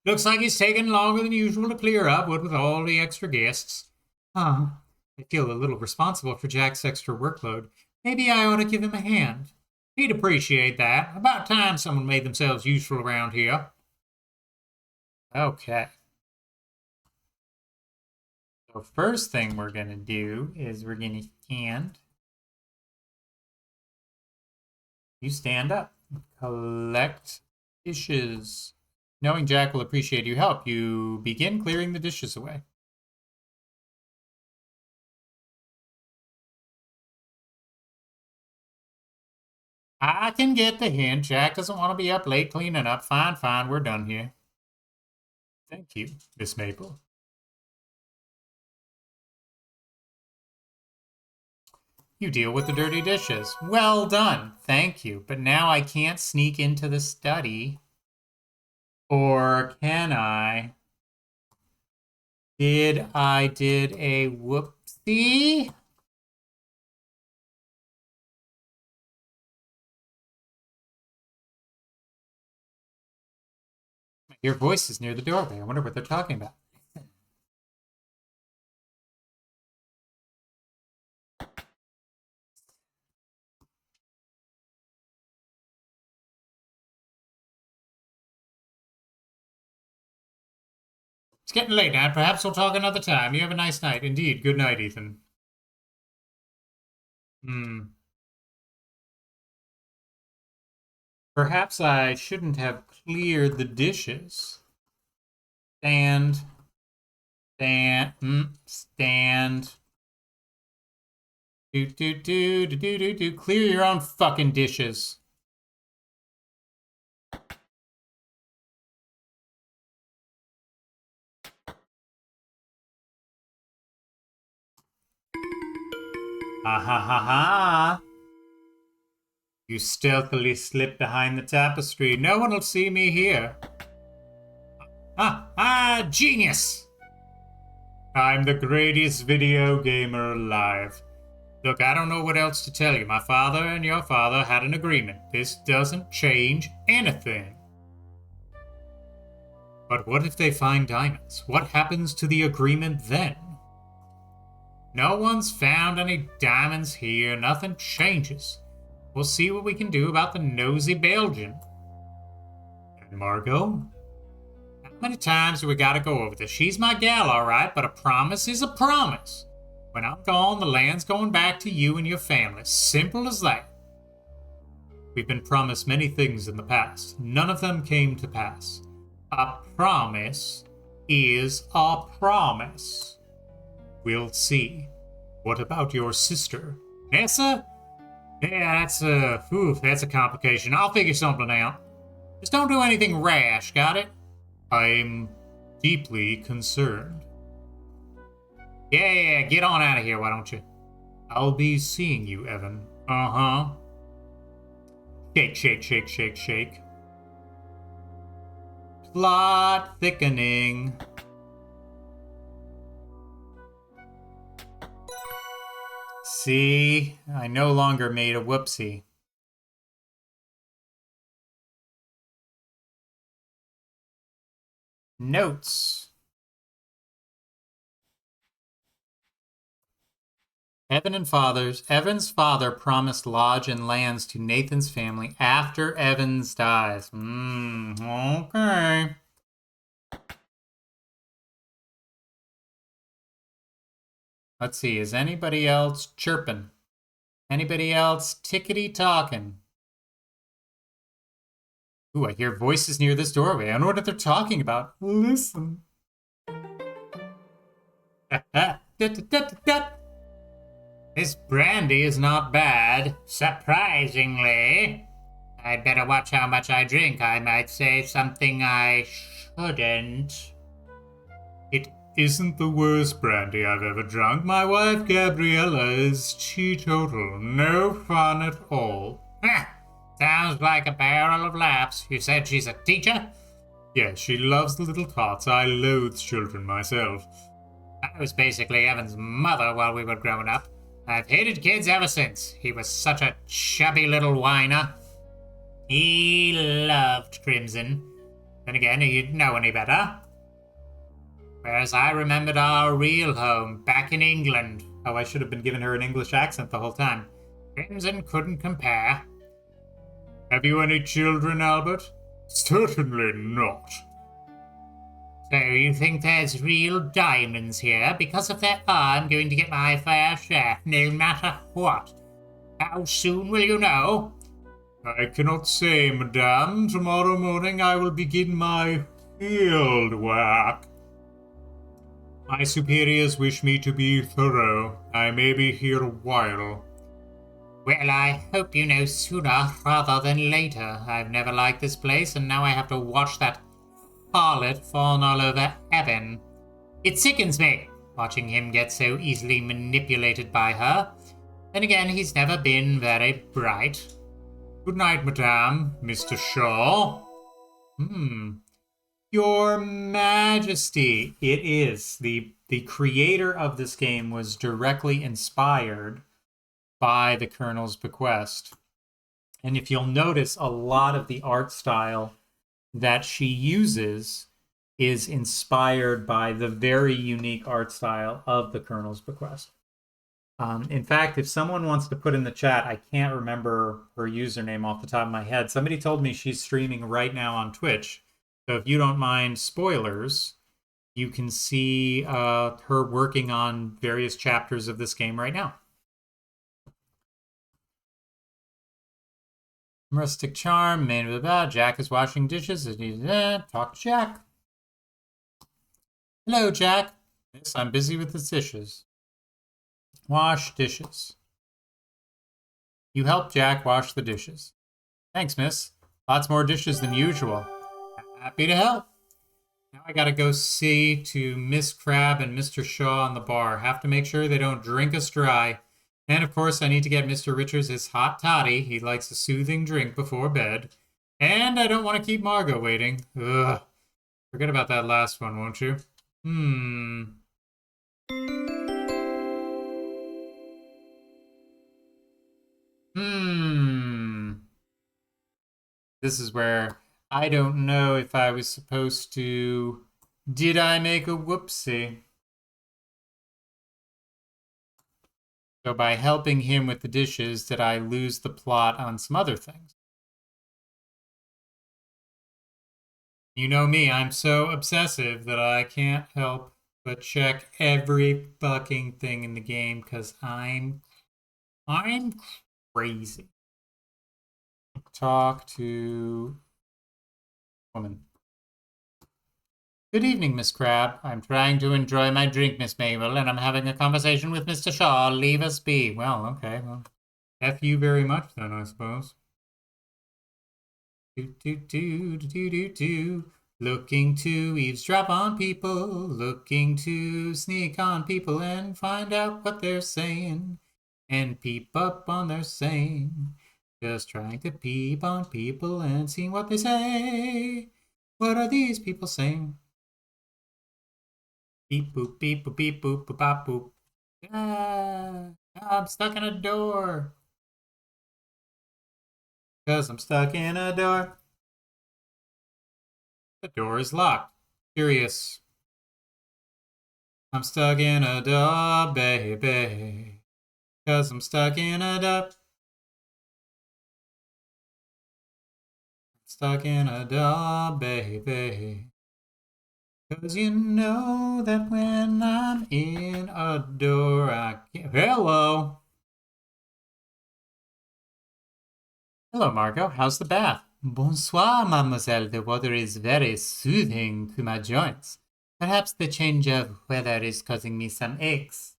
Looks like he's taking longer than usual to clear up, what with all the extra guests. I feel a little responsible for Jack's extra workload. Maybe I ought to give him a hand. He'd appreciate that. About time someone made themselves useful around here. Okay. So first thing we're going to do is we're going to stand. You stand up. Collect dishes. Knowing Jack will appreciate your help, you begin clearing the dishes away. I can get the hint. Jack doesn't want to be up late cleaning up. Fine, we're done here. Thank you, Miss Maple. You deal with the dirty dishes. Well done. Thank you. But now I can't sneak into the study. Or can I? Did a whoopsie? Your voice is near the doorway. I wonder what they're talking about. It's getting late now. Perhaps we'll talk another time. You have a nice night. Indeed. Good night, Ethan. Perhaps I shouldn't have cleared the dishes. Stand. Do. Clear your own fucking dishes. Ha. You stealthily slip behind the tapestry. No one will see me here. Genius! I'm the greatest video gamer alive. Look, I don't know what else to tell you. My father and your father had an agreement. This doesn't change anything. But what if they find diamonds? What happens to the agreement then? No one's found any diamonds here. Nothing changes. We'll see what we can do about the nosy Belgian. And Margot? How many times do we gotta go over this? She's my gal, all right, but a promise is a promise. When I'm gone, the land's going back to you and your family. Simple as that. We've been promised many things in the past. None of them came to pass. A promise is a promise. We'll see. What about your sister? Nessa? Yeah, that's a complication. I'll figure something out. Just don't do anything rash, got it? I'm deeply concerned. Yeah, get on out of here, why don't you? I'll be seeing you, Evan. Uh-huh. Shake, shake, shake, shake, shake. Plot thickening. See, I no longer made a whoopsie. Notes. Evan's father promised lodge and lands to Nathan's family after Evans dies. Okay. Let's see, is anybody else chirping? Anybody else tickety-talking? Ooh, I hear voices near this doorway. I don't know what they're talking about. Listen. This brandy is not bad. Surprisingly. I'd better watch how much I drink. I might say something I shouldn't. It isn't the worst brandy I've ever drunk. My wife, Gabriella, is teetotal. No fun at all. Sounds like a barrel of laughs. You said she's a teacher? Yes, she loves the little tots. I loathe children myself. I was basically Evan's mother while we were growing up. I've hated kids ever since. He was such a chubby little whiner. He loved Crimson. Then again, he'd know any better. Whereas I remembered our real home, back in England. Oh, I should have been giving her an English accent the whole time. Crimson couldn't compare. Have you any children, Albert? Certainly not. So you think there's real diamonds here? Because if there are, I'm going to get my fair share, no matter what. How soon will you know? I cannot say, madame. Tomorrow morning I will begin my field work. My superiors wish me to be thorough. I may be here a while. Well, I hope you know sooner rather than later. I've never liked this place, and now I have to watch that harlot fawn all over Evan. It sickens me, watching him get so easily manipulated by her. Then again, he's never been very bright. Good night, madame, Mr. Shaw. Your Majesty. It is. The creator of this game was directly inspired by the Colonel's Bequest. And if you'll notice, a lot of the art style that she uses is inspired by the very unique art style of the Colonel's Bequest. In fact, if someone wants to put in the chat, I can't remember her username off the top of my head. Somebody told me she's streaming right now on Twitch. So if you don't mind spoilers, you can see her working on various chapters of this game right now. Rustic charm, made of the Jack is washing dishes. Talk to Jack. Hello, Jack. Yes, I'm busy with the dishes. Wash dishes. You help Jack wash the dishes. Thanks, miss. Lots more dishes than usual. Happy to help. Now I gotta go see to Miss Crab and Mr. Shaw on the bar. Have to make sure they don't drink us dry. And of course, I need to get Mr. Richards his hot toddy. He likes a soothing drink before bed. And I don't want to keep Margot waiting. Ugh. Forget about that last one, won't you? This is where I don't know if I was supposed to... Did I make a whoopsie? So by helping him with the dishes, did I lose the plot on some other things? You know me, I'm so obsessive that I can't help but check every fucking thing in the game because I'm crazy. Talk to woman. Good evening, Miss Crab. I'm trying to enjoy my drink, Miss Mabel, and I'm having a conversation with Mr. Shaw. Leave us be. Well, okay. Well, F you very much then, I suppose. Do. Looking to eavesdrop on people, looking to sneak on people and find out what they're saying, and peep up on their saying. Just trying to peep on people and seeing what they say. What are these people saying? Beep boop, beep boop, beep boop, boop, bop, boop. Ah, I'm stuck in a door. 'Cause I'm stuck in a door. The door is locked. Curious. I'm stuck in a door, baby. 'Cause I'm stuck in a door. Stuck in a door, baby. 'Cause you know that when I'm in a door, I can't... Hello. Hello, Margot. How's the bath? Bonsoir, mademoiselle. The water is very soothing to my joints. Perhaps the change of weather is causing me some aches.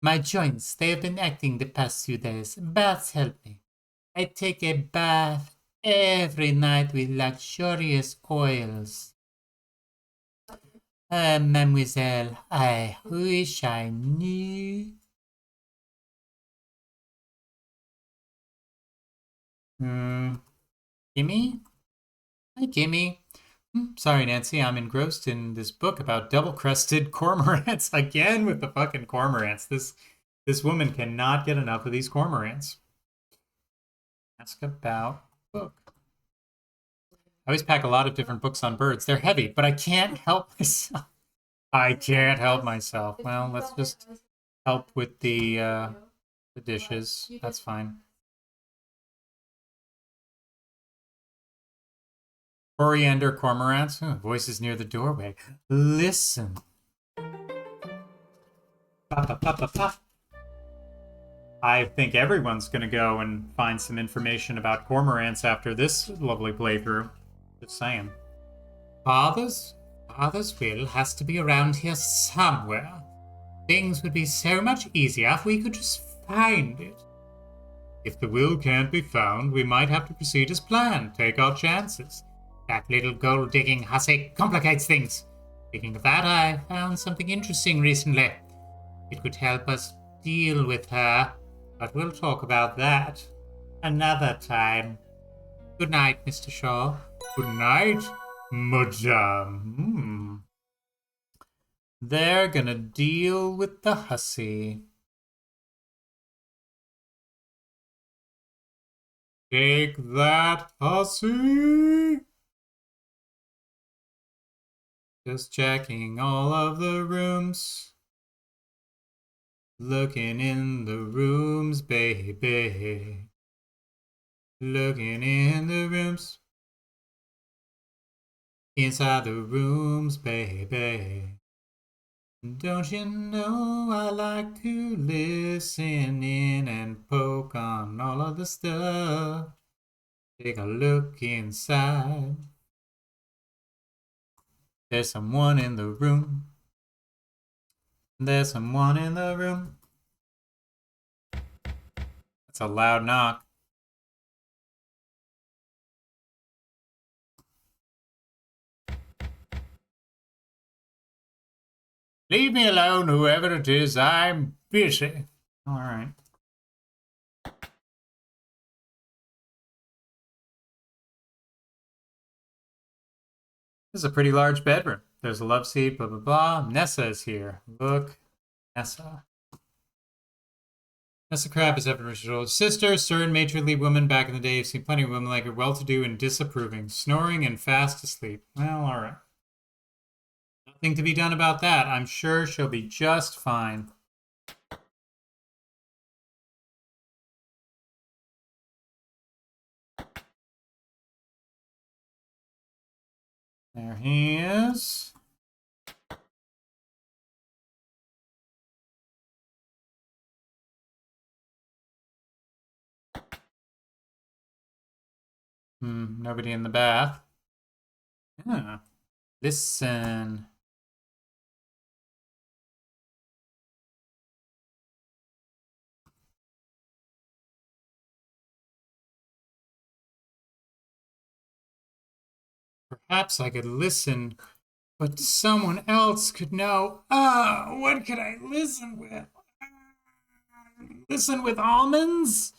My joints, they have been acting the past few days. Baths help me. I take a bath every night with luxurious oils. Mademoiselle, I wish I knew. Gimme? Hi, Gimme. Sorry, Nancy, I'm engrossed in this book about double-crested cormorants. Again with the fucking cormorants. This woman cannot get enough of these cormorants. Ask about book. I always pack a lot of different books on birds. They're heavy, but I can't help myself. I can't help myself. Well, let's just help with the dishes. That's fine. Coriander cormorants. Voices near the doorway. Listen. I think everyone's going to go and find some information about cormorants after this lovely playthrough. Just saying. Father's will has to be around here somewhere. Things would be so much easier if we could just find it. If the will can't be found, we might have to proceed as planned, take our chances. That little gold-digging hussy complicates things. Speaking of that, I found something interesting recently. It could help us deal with her, but we'll talk about that another time. Good night, Mr. Shaw. Good night, madame. They're gonna deal with the hussy. Take that, hussy! Just checking all of the rooms. Looking in the rooms, baby. Looking in the rooms. Inside the rooms, baby. Don't you know I like to listen in and poke on all of the stuff. Take a look inside. There's someone in the room. There's someone in the room. That's a loud knock. Leave me alone, whoever it is. I'm busy. All right. This is a pretty large bedroom. There's a love seat, blah, blah, blah. Nessa is here. Look, Nessa. Nessa Crab is Evan's older sister, certain matronly woman back in the day. You've seen plenty of women like her, well-to-do and disapproving, snoring and fast asleep. Well, all right. Nothing to be done about that. I'm sure she'll be just fine. There he is. Nobody in the bath. Yeah. Listen. Perhaps I could listen, but someone else could know. What could I listen with? Listen with almonds?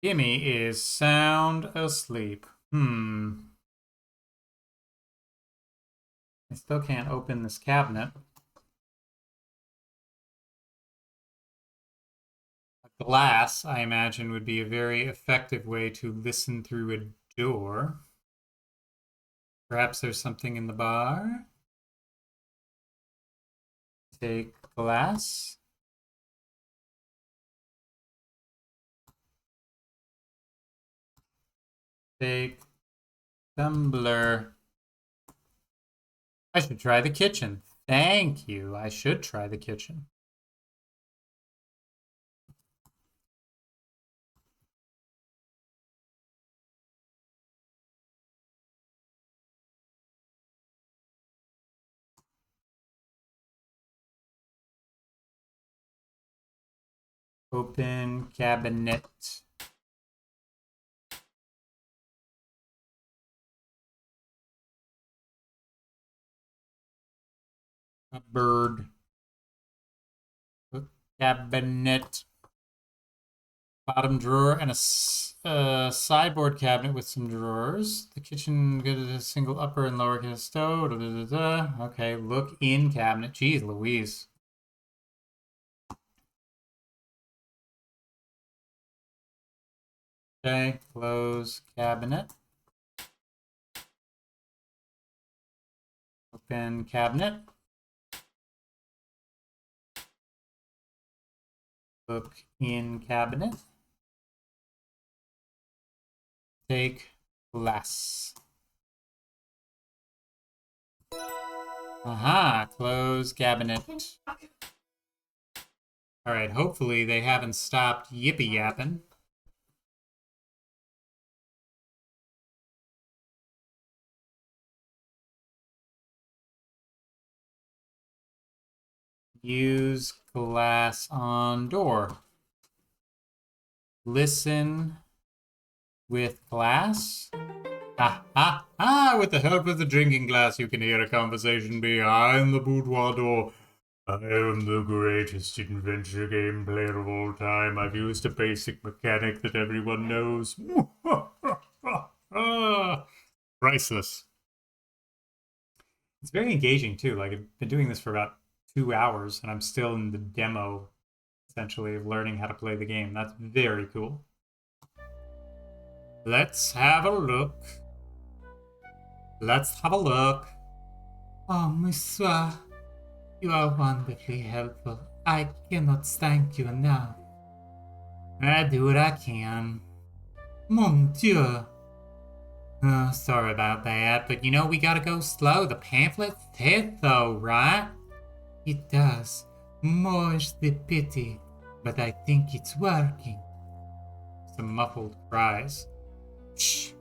Gimme is sound asleep. I still can't open this cabinet. A glass, I imagine, would be a very effective way to listen through a door. Perhaps there's something in the bar. Take glass. Take tumbler. I should try the kitchen. Thank you. I should try the kitchen. Open cabinet. Cupboard. Cabinet. Bottom drawer and a sideboard cabinet with some drawers. The kitchen got a single upper and lower stove. Okay, look in cabinet. Jeez Louise. Okay, close cabinet. Open cabinet. Look in cabinet. Take glass. Aha, close cabinet. Alright, hopefully they haven't stopped yippee yapping. Use glass on door. Listen with glass. With the help of the drinking glass, you can hear a conversation behind the boudoir door. I am the greatest adventure game player of all time. I've used a basic mechanic that everyone knows. Priceless. It's very engaging too. Like, I've been doing this for about 2 hours and I'm still in the demo, essentially, of learning how to play the game. That's very cool. Let's have a look. Let's have a look. Oh, monsieur, you are wonderfully helpful. I cannot thank you enough. I do what I can. Mon Dieu. Oh, sorry about that, but you know, we gotta go slow. The pamphlet said though, right? It does. More's the pity, but I think it's working. Some muffled cries. Shh.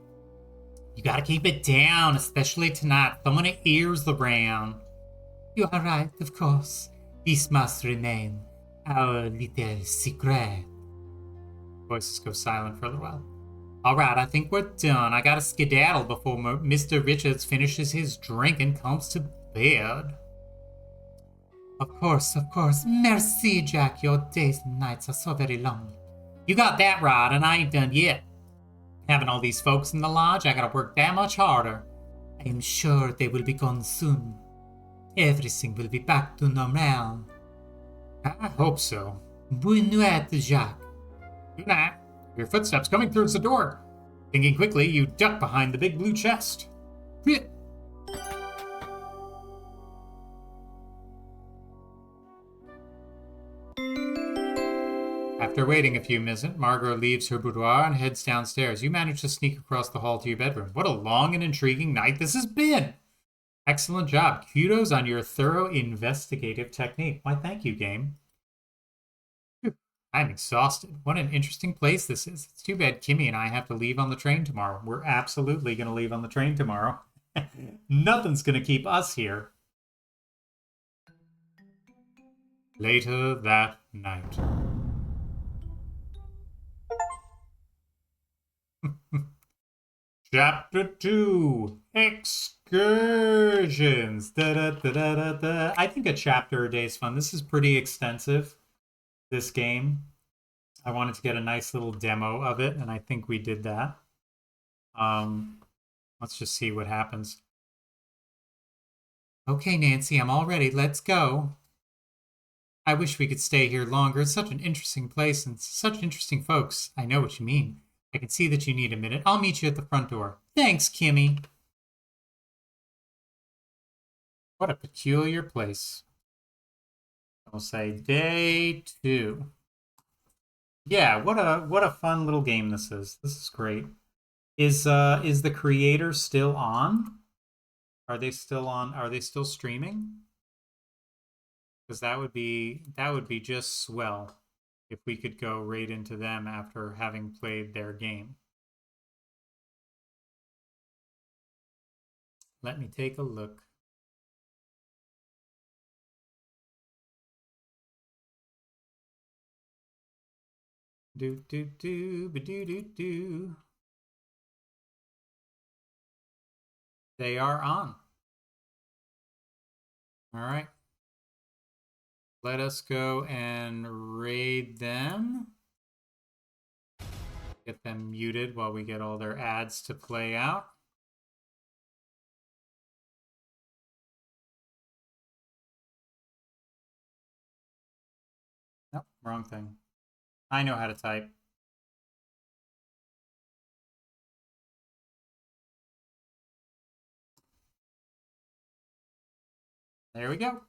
You gotta keep it down, especially tonight. Someone ears around. You are right, of course. This must remain our little secret. Voices go silent for a little while. Alright, I think we're done. I gotta skedaddle before Mr. Richards finishes his drink and comes to bed. Of course, of course. Merci, Jack. Your days and nights are so very long. You got that right, and I ain't done yet. Having all these folks in the lodge, I gotta work that much harder. I am sure they will be gone soon. Everything will be back to normal. I hope so. Bonne nuit, Jacques. Good night. Your footsteps coming towards the door. Thinking quickly, you duck behind the big blue chest. After waiting a few minutes, Margot leaves her boudoir and heads downstairs. You manage to sneak across the hall to your bedroom. What a long and intriguing night this has been! Excellent job. Kudos on your thorough investigative technique. Why, thank you, game. Whew, I'm exhausted. What an interesting place this is. It's too bad Kimmy and I have to leave on the train tomorrow. We're absolutely going to leave on the train tomorrow. Nothing's going to keep us here. Later that night. Chapter 2, Excursions. Da, da, da, da, da, da. I think a chapter a day is fun. This is pretty extensive, this game. I wanted to get a nice little demo of it, and I think we did that. Let's just see what happens. Okay, Nancy, I'm all ready. Let's go. I wish we could stay here longer. It's such an interesting place and such interesting folks. I know what you mean. I can see that you need a minute. I'll meet you at the front door. Thanks, Kimmy. What a peculiar place. I'll say day 2. Yeah, what a fun little game this is. This is great. Is the creator still on? Are they still on? Are they still streaming? Because that would be just swell if we could go right into them after having played their game. Let me take a look. Do do do ba do do do. They are on. All right. Let us go and raid them. Get them muted while we get all their ads to play out. Nope, wrong thing. I know how to type. There we go.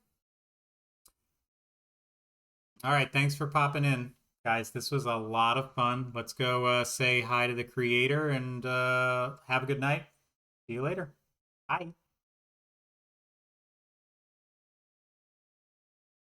All right, thanks for popping in. Guys, this was a lot of fun. Let's go say hi to the creator and have a good night. See you later. Bye.